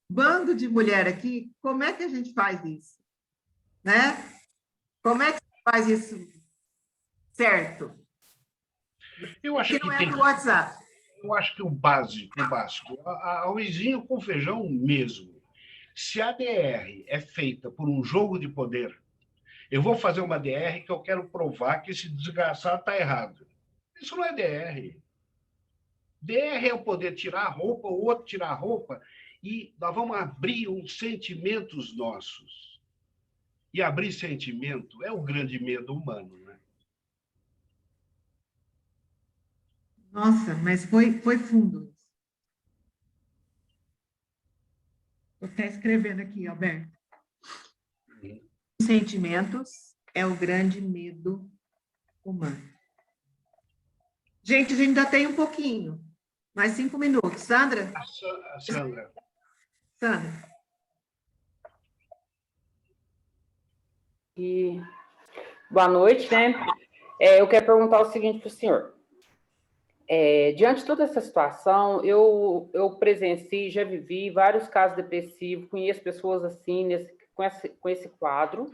A: bando de mulher aqui, como é que a gente faz isso? Né? Como é que se faz isso certo?
B: Eu acho
A: Que
B: que
A: não é
B: tem
A: no WhatsApp.
B: Eu acho que o básico, arrozinho com feijão mesmo. Se a DR é feita por um jogo de poder, eu vou fazer uma DR que eu quero provar que esse desgraçado está errado. Isso não é DR. DR é o poder tirar a roupa, o outro tirar a roupa, e nós vamos abrir os sentimentos nossos. E abrir sentimento é o grande medo humano, né?
A: Nossa, mas foi fundo. Estou até escrevendo aqui, Alberto. Sentimentos é o grande medo humano. Gente, a gente ainda tem um pouquinho. Mais 5 minutos. Sandra?
B: A Sandra.
A: Sandra.
G: E boa noite, né? Eu quero perguntar o seguinte para o senhor. Diante de toda essa situação, eu presenciei, já vivi vários casos depressivos, conheço pessoas assim, com esse quadro.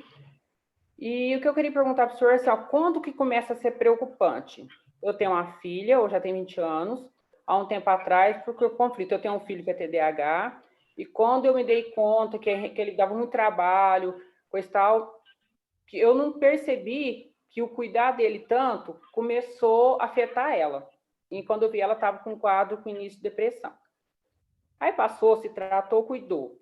G: E o que eu queria perguntar para o senhor é assim, quando que começa a ser preocupante? Eu tenho uma filha, hoje já tem 20 anos, há um tempo atrás, porque o conflito, eu tenho um filho que é TDAH, e quando eu me dei conta que ele dava muito trabalho, coisa e tal, que eu não percebi que o cuidar dele tanto começou a afetar ela. E quando eu vi, ela estava com um quadro com início de depressão. Aí passou, se tratou, cuidou.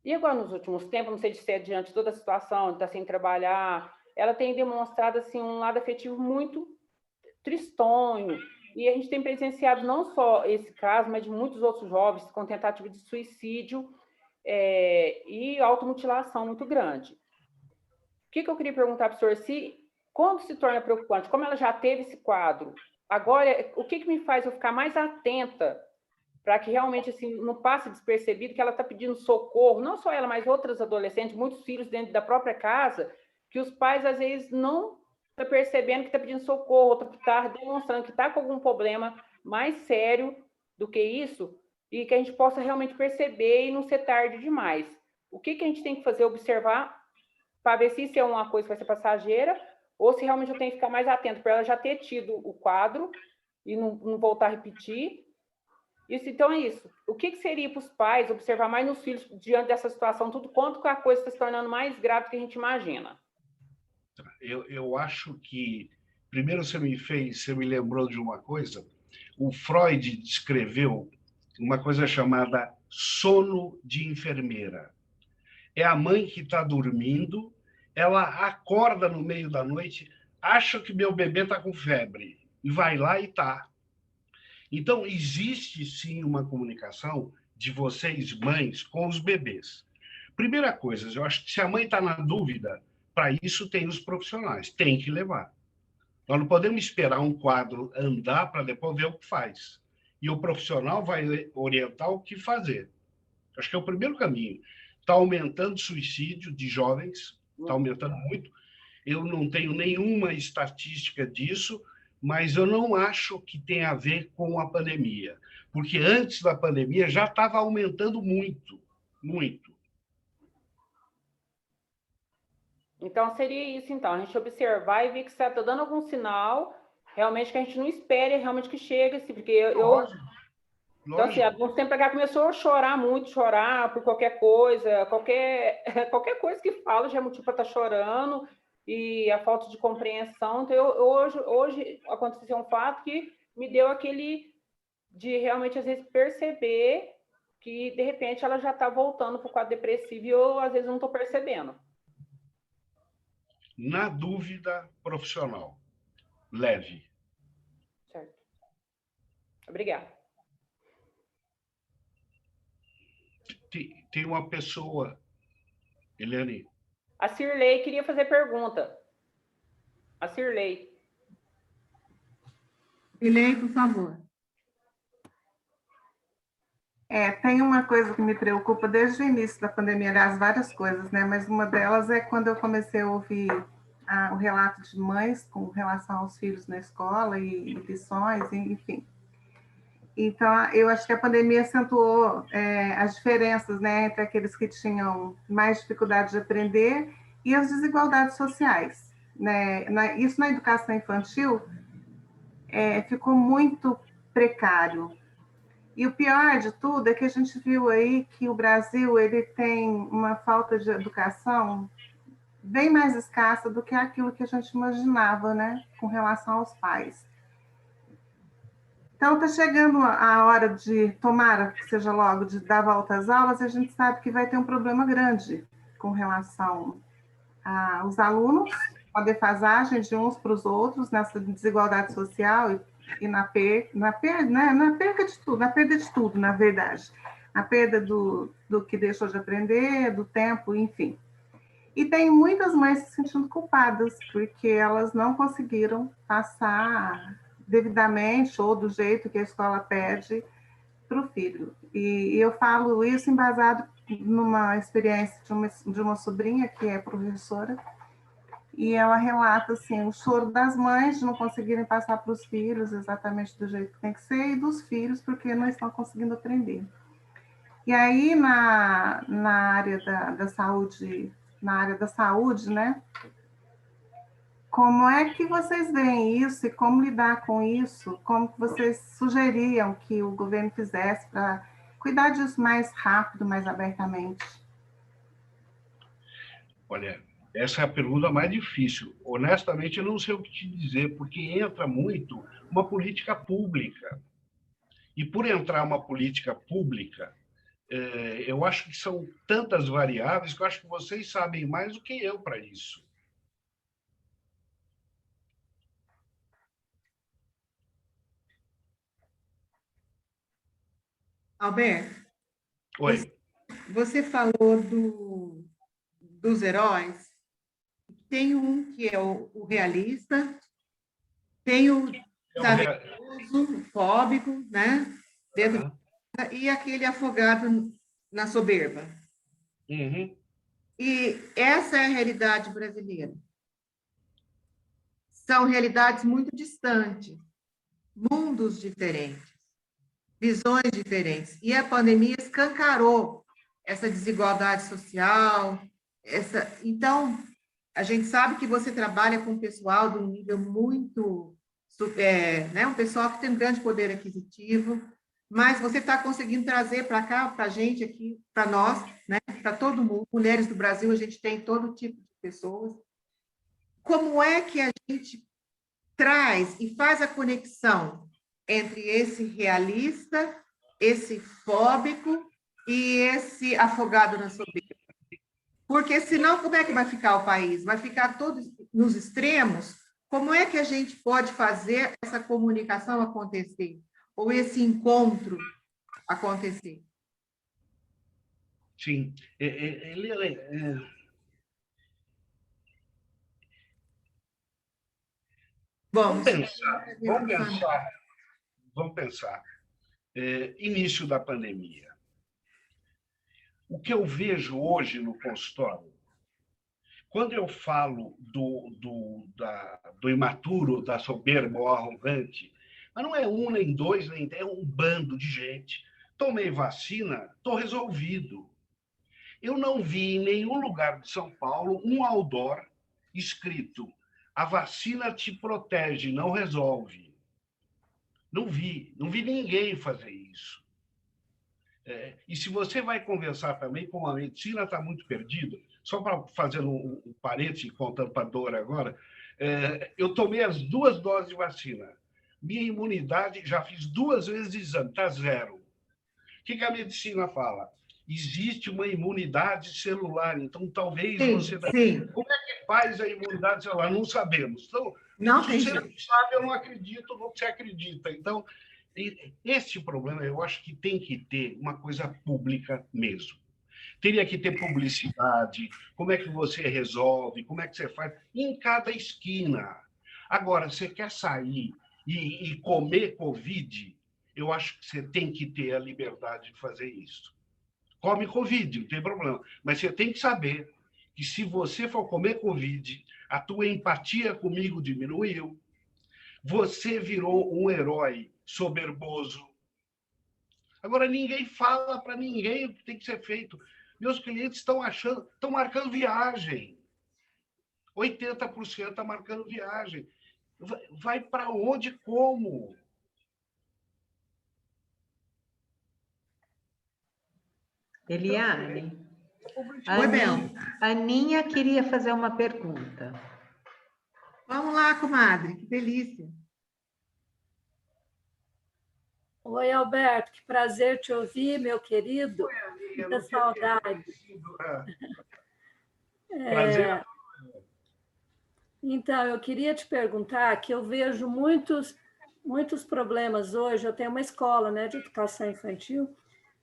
G: E agora, nos últimos tempos, não sei se é diante de toda a situação, de estar sem trabalhar, ela tem demonstrado assim, um lado afetivo muito tristonho. E a gente tem presenciado não só esse caso, mas de muitos outros jovens com tentativa de suicídio e automutilação muito grande. O que eu queria perguntar para o senhor, quando se torna preocupante, como ela já teve esse quadro, agora, o que me faz eu ficar mais atenta para que realmente assim, não passe despercebido que ela está pedindo socorro, não só ela, mas outras adolescentes, muitos filhos dentro da própria casa, que os pais, às vezes, não estão percebendo que está pedindo socorro, está demonstrando que está com algum problema mais sério do que isso, e que a gente possa realmente perceber e não ser tarde demais. O que a gente tem que fazer? Observar para ver se isso é uma coisa que vai ser passageira ou se realmente eu tenho que ficar mais atento para ela já ter tido o quadro e não voltar a repetir. Isso, então, é isso. O que seria para os pais observar mais nos filhos diante dessa situação, tudo quanto que a coisa está se tornando mais grave do que a gente imagina?
B: Eu acho que, primeiro você me lembrou de uma coisa, o Freud descreveu uma coisa chamada sono de enfermeira. É a mãe que está dormindo, ela acorda no meio da noite, acha que meu bebê está com febre, e vai lá e está. Então, existe sim uma comunicação de vocês, mães, com os bebês. primeira coisa, eu acho que se a mãe está na dúvida, para isso tem os profissionais, tem que levar. Nós não podemos esperar um quadro andar para depois ver o que faz. E o profissional vai orientar o que fazer. Acho que é o primeiro caminho. Está aumentando o suicídio de jovens, está aumentando muito. Eu não tenho nenhuma estatística disso, mas eu não acho que tem a ver com a pandemia, porque antes da pandemia já estava aumentando muito, muito.
G: Então, seria isso, então, a gente observar e ver que está dando algum sinal, realmente que a gente não espere, realmente que chegue, assim, porque então, assim, há um tempo pra cá começou a chorar muito, chorar por qualquer coisa, qualquer coisa que fala já é motivo para estar chorando, e a falta de compreensão. Então, hoje aconteceu um fato que me deu aquele de realmente, às vezes, perceber que, de repente, ela já está voltando para o quadro depressivo e eu, às vezes, não estou percebendo.
B: Na dúvida, profissional. Leve.
G: Certo. Obrigada.
B: Tem uma pessoa, Eliane.
G: A Cirlei queria fazer pergunta. A Cirlei.
A: Cirlei, por favor.
H: Tem uma coisa que me preocupa desde o início da pandemia, aliás, várias coisas, né? Mas uma delas é quando eu comecei a ouvir o relato de mães com relação aos filhos na escola e lições, enfim. Então, eu acho que a pandemia acentuou as diferenças, né, entre aqueles que tinham mais dificuldade de aprender e as desigualdades sociais, né? Isso na educação infantil ficou muito precário. E o pior de tudo é que a gente viu aí que o Brasil ele tem uma falta de educação bem mais escassa do que aquilo que a gente imaginava, né, com relação aos pais. Então, está chegando a hora de, tomara que seja logo, de dar volta às aulas, e a gente sabe que vai ter um problema grande com relação aos alunos, a defasagem de uns para os outros, nessa desigualdade social e na perda de tudo, na verdade. A perda do que deixou de aprender, do tempo, enfim. E tem muitas mães se sentindo culpadas, porque elas não conseguiram passar devidamente ou do jeito que a escola pede para o filho. E eu falo isso embasado numa experiência de uma sobrinha que é professora, e ela relata assim, o choro das mães de não conseguirem passar para os filhos exatamente do jeito que tem que ser, e dos filhos porque não estão conseguindo aprender. E aí, na área da saúde, né? Como é que vocês veem isso e como lidar com isso? Como vocês sugeriam que o governo fizesse para cuidar disso mais rápido, mais abertamente?
B: Olha, essa é a pergunta mais difícil. Honestamente, eu não sei o que te dizer, porque entra muito uma política pública. E por entrar uma política pública, eu acho que são tantas variáveis que eu acho que vocês sabem mais do que eu para isso.
A: Alberto,
B: Oi.
A: você falou dos heróis. Tem um que é o realista, tem o talentoso, fóbico, né? E aquele afogado na soberba.
B: Uhum.
A: E essa é a realidade brasileira. São realidades muito distantes, mundos diferentes, visões diferentes. E a pandemia escancarou essa desigualdade social. Então, a gente sabe que você trabalha com um pessoal de um nível muito... né, um pessoal que tem um grande poder aquisitivo, mas você está conseguindo trazer para cá, para a gente aqui, para nós, né, para todo mundo, mulheres do Brasil, a gente tem todo tipo de pessoas. Como é que a gente traz e faz a conexão entre esse realista, esse fóbico e esse afogado na soberba? Porque senão, como é que vai ficar o país? Vai ficar todos nos extremos? Como é que a gente pode fazer essa comunicação acontecer? Ou esse encontro acontecer?
B: Sim. Vamos pensar. Início da pandemia. O que eu vejo hoje no consultório, quando eu falo do imaturo, da soberba ou arrogante, mas não é um, nem dois, nem é um bando de gente. Tomei vacina, estou resolvido. Eu não vi em nenhum lugar de São Paulo um outdoor escrito: a vacina te protege, não resolve. Não vi ninguém fazer isso. E se você vai conversar também, como a medicina está muito perdida, só para fazer um parênteses, contando para a Dora agora, eu tomei as 2 doses de vacina. Minha imunidade, já fiz 2 vezes de exame, está 0. O que a medicina fala? Existe uma imunidade celular, então talvez você...
A: Sim.
B: Como é que faz a imunidade celular? Não sabemos. Então,
A: não
B: se você não sabe, eu não acredito no que você acredita. Então, esse problema, eu acho que tem que ter uma coisa pública mesmo. Teria que ter publicidade, como é que você resolve, como é que você faz, em cada esquina. Agora, você quer sair e comer Covid, eu acho que você tem que ter a liberdade de fazer isso. Come Covid, não tem problema. Mas você tem que saber que se você for comer Covid, a tua empatia comigo diminuiu, você virou um herói soberboso. Agora, ninguém fala para ninguém o que tem que ser feito. Meus clientes estão marcando viagem. 80% está marcando viagem. Vai para onde, como?
I: Eliane, a Aninha queria fazer uma pergunta.
A: Vamos lá, comadre, que delícia.
J: Oi, Alberto, que prazer te ouvir, meu querido. Muita saudade.
B: Prazer.
J: Então, eu queria te perguntar que eu vejo muitos problemas hoje. Eu tenho uma escola, né, de educação infantil,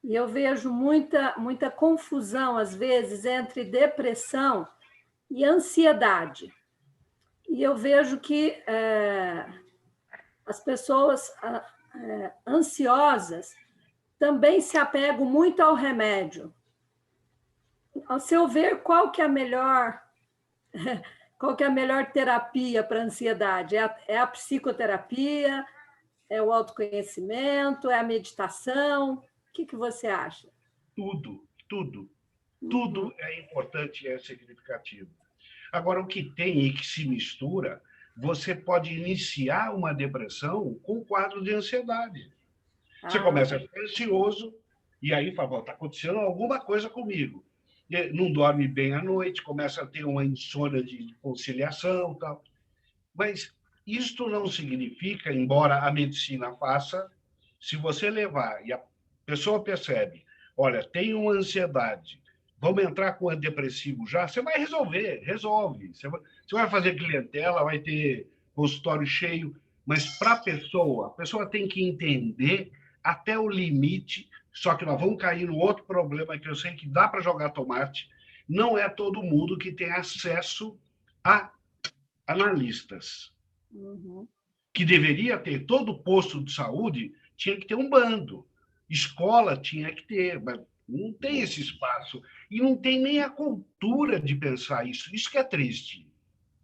J: e eu vejo muita confusão, às vezes, entre depressão e ansiedade. E eu vejo que as pessoas ansiosas também se apegam muito ao remédio. Ao seu ver, qual que é a melhor terapia para a ansiedade? É a psicoterapia? É o autoconhecimento? É a meditação? O que você acha?
B: Tudo é importante e é significativo. Agora, o que tem e que se mistura, você pode iniciar uma depressão com um quadro de ansiedade. Você começa a ficar ansioso e aí fala, está acontecendo alguma coisa comigo. Não dorme bem à noite, começa a ter uma insônia de conciliação, tal. Mas isto não significa, embora a medicina faça, se você levar e a pessoa percebe, olha, tem uma ansiedade, vamos entrar com antidepressivo já, você vai resolve. Você vai fazer clientela, vai ter consultório cheio, mas para a pessoa tem que entender até o limite, só que nós vamos cair no outro problema que eu sei que dá para jogar tomate, não é todo mundo que tem acesso a analistas. Que deveria ter, todo posto de saúde tinha que ter um bando, escola tinha que ter, mas não tem esse espaço, e não tem nem a cultura de pensar isso que é triste.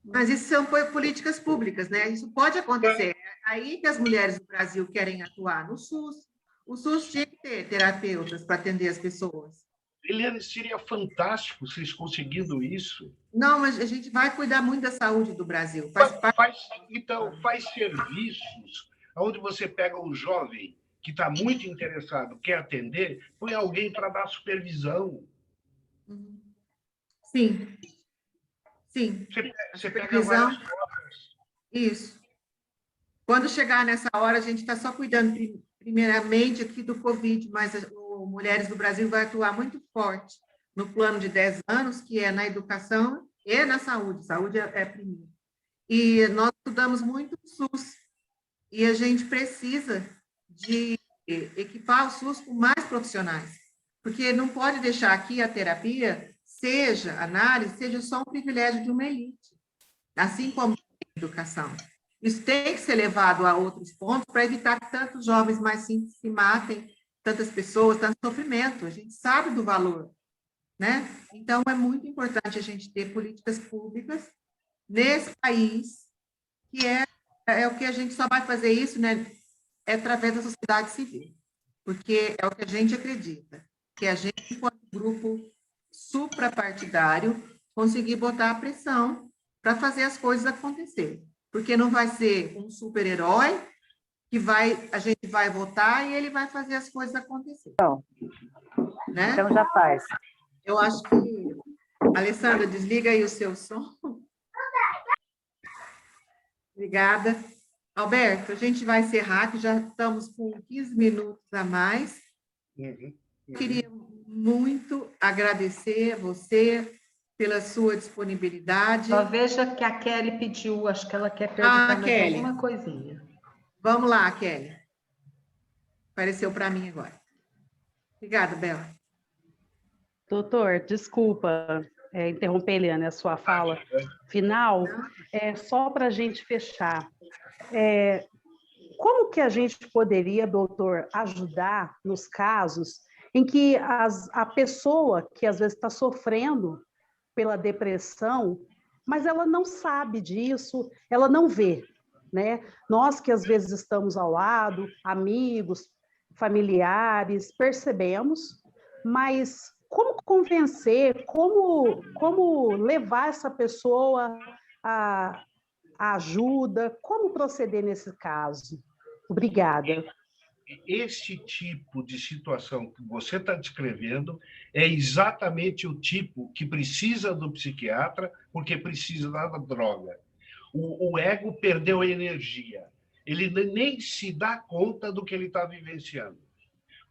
A: Mas isso são políticas públicas, né? Isso pode acontecer. É aí que as mulheres do Brasil querem atuar no SUS. O SUS tinha que ter terapeutas para atender as pessoas.
B: Eliane, seria fantástico vocês conseguindo isso.
A: Não, mas a gente vai cuidar muito da saúde do Brasil.
B: Então, faz serviços onde você pega um jovem que está muito interessado, quer atender, põe alguém para dar supervisão.
A: Sim.
B: Você pega várias coisas.
A: Isso. Quando chegar nessa hora, a gente está só cuidando, primeiramente, aqui do Covid, mas o Mulheres do Brasil vai atuar muito forte no plano de 10 anos, que é na educação e na saúde. Saúde é primeiro. E nós estudamos muito o SUS. E a gente precisa de equipar o SUS com mais profissionais. Porque não pode deixar que a terapia a análise seja só um privilégio de uma elite, assim como a educação. Isso tem que ser levado a outros pontos para evitar que tantos jovens mais simples se matem, tantas pessoas, tanto sofrimento. A gente sabe do valor, né? Então, é muito importante a gente ter políticas públicas nesse país, que é o que a gente só vai fazer isso, né? É através da sociedade civil, porque é o que a gente acredita, que a gente, enquanto grupo suprapartidário, conseguir botar a pressão para fazer as coisas acontecerem. Porque não vai ser um super-herói que a gente vai votar e ele vai fazer as coisas acontecerem. Né?
I: Então já faz.
A: Eu acho que... Alessandra, desliga aí o seu som. Obrigada. Alberto, a gente vai encerrar, que já estamos com 15 minutos a mais. Eu queria muito agradecer a você pela sua disponibilidade.
I: Só veja que a Kelly pediu, acho que ela quer perguntar mais alguma coisinha.
A: Vamos lá, Kelly. Apareceu para mim agora. Obrigada, Bela.
F: Doutor, desculpa interromper, Eliane, a sua fala final. Só para a gente fechar. Como que a gente poderia, doutor, ajudar nos casos em que a pessoa que às vezes está sofrendo pela depressão, mas ela não sabe disso, ela não vê, né? Nós que às vezes estamos ao lado, amigos, familiares, percebemos, mas como convencer, como levar essa pessoa a ajuda, como proceder nesse caso? Obrigada.
B: Esse tipo de situação que você está descrevendo é exatamente o tipo que precisa do psiquiatra, porque precisa da droga. O ego perdeu a energia. Ele nem se dá conta do que ele está vivenciando.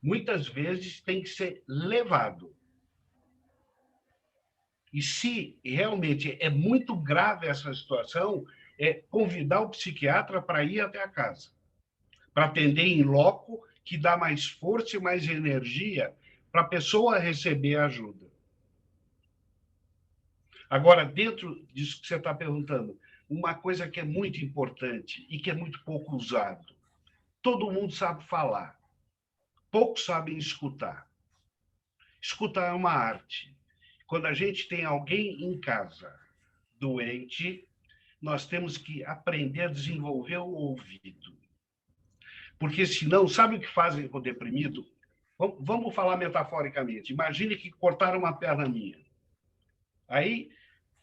B: Muitas vezes tem que ser levado. E se realmente é muito grave essa situação, é convidar o psiquiatra para ir até a casa, para atender em loco, que dá mais força e mais energia para a pessoa receber ajuda. Agora, dentro disso que você está perguntando, uma coisa que é muito importante e que é muito pouco usado. Todo mundo sabe falar, poucos sabem escutar. Escutar é uma arte. Quando a gente tem alguém em casa doente, nós temos que aprender a desenvolver o ouvido. Porque senão, sabe o que fazem com o deprimido? Vamos falar metaforicamente. Imagine que cortaram uma perna minha. Aí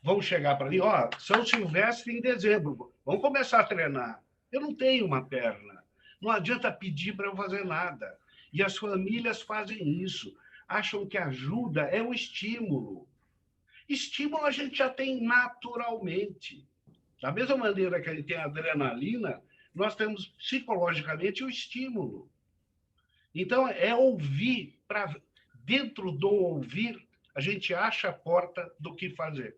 B: vão chegar para mim, São Silvestre em dezembro, vamos começar a treinar. Eu não tenho uma perna. Não adianta pedir para eu fazer nada. E as famílias fazem isso. Acham que ajuda é um estímulo. Estímulo a gente já tem naturalmente. Da mesma maneira que a gente tem adrenalina, nós temos psicologicamente o estímulo. Então, é ouvir. Dentro do ouvir, a gente acha a porta do que fazer.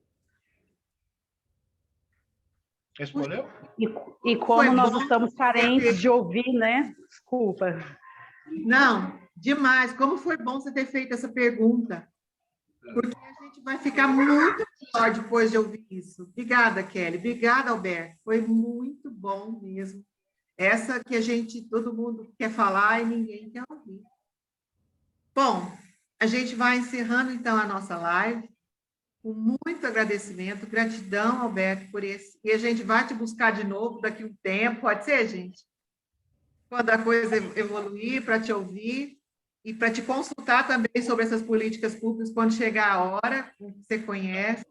B: Respondeu?
F: E como nós estamos carentes de ouvir, né? Desculpa.
A: Não, demais. Como foi bom você ter feito essa pergunta. Porque a gente vai ficar muito melhor depois de ouvir isso. Obrigada, Kelly. Obrigada, Alberto. Foi muito bom mesmo. Essa que todo mundo quer falar e ninguém quer ouvir. Bom, a gente vai encerrando, então, a nossa live. Com muito agradecimento, gratidão, Alberto, por esse. E a gente vai te buscar de novo daqui a um tempo, pode ser, gente? Quando a coisa evoluir, para te ouvir e para te consultar também sobre essas políticas públicas quando chegar a hora, que você conhece.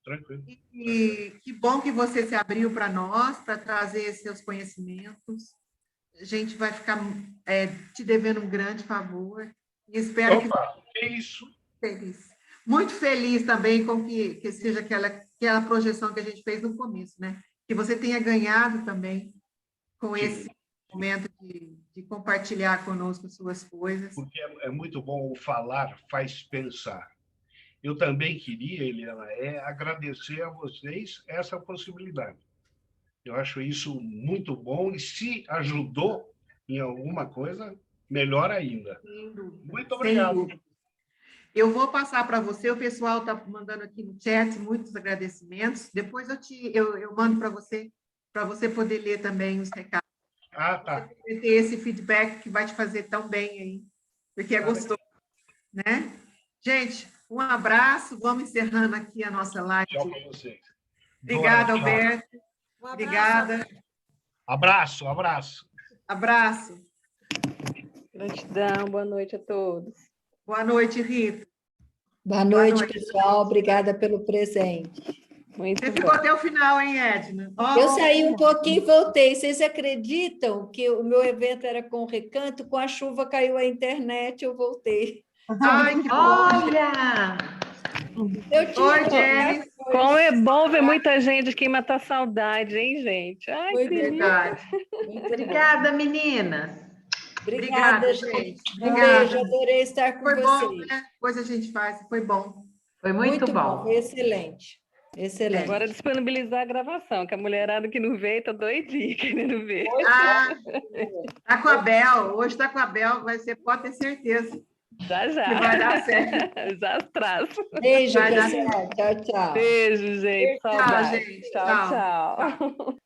B: Tranquilo.
A: E que bom que você se abriu para nós, para trazer seus conhecimentos. A gente vai ficar te devendo um grande favor. E espero
B: que é isso.
A: Feliz. Muito feliz também com que seja aquela projeção que a gente fez no começo, né? Que você tenha ganhado também com esse momento de compartilhar conosco suas coisas.
B: Porque é muito bom o falar, faz pensar. Eu também queria, Eliana, agradecer a vocês essa possibilidade. Eu acho isso muito bom e se ajudou em alguma coisa, melhor ainda. Muito obrigado.
A: Eu vou passar para você, o pessoal está mandando aqui no chat muitos agradecimentos. Depois eu mando para você poder ler também os recados.
B: Ah, tá.
A: Você poder ter esse feedback que vai te fazer tão bem aí, porque é gostoso, né? Gente, um abraço, vamos encerrando aqui a nossa live.
B: Tchau para vocês.
A: Obrigada,
B: Tchau.
A: Alberto. Obrigada.
B: Abraço.
A: Abraço.
C: Gratidão, boa noite a todos.
A: Boa noite, Rita.
K: Boa noite, pessoal. Obrigada pelo presente.
C: Muito
A: Você
C: bom.
A: ficou até o final, hein, Edna?
K: Eu saí um pouquinho e voltei. Vocês acreditam que o meu evento era com recanto? Com a chuva caiu a internet, eu voltei.
A: Ai, que bom.
I: Olha!
A: Oi, Jenny.
C: Como é bom ver muita gente que mata a saudade, hein, gente? Ai,
K: Foi
C: que
A: verdade.
I: Obrigada, meninas.
K: Obrigada,
A: gente.
K: Um
A: Obrigada.
K: beijo, adorei estar com
A: Foi
K: vocês.
A: bom, né? Depois a gente faz, foi bom.
I: Foi muito bom.
K: Foi excelente. Excelente.
C: Agora disponibilizar a gravação, que a mulherada que não veio tá doidinha querendo ver.
A: Tá com a Bel, hoje tá com a Bel, pode ter certeza.
C: Já.
A: Que vai dar certo.
C: Já traz.
K: Beijo,
A: Vai dar
K: pessoal. Tchau, tchau.
C: Beijo, gente.
A: Tchau,
C: Saudade.
A: gente.
C: Tchau.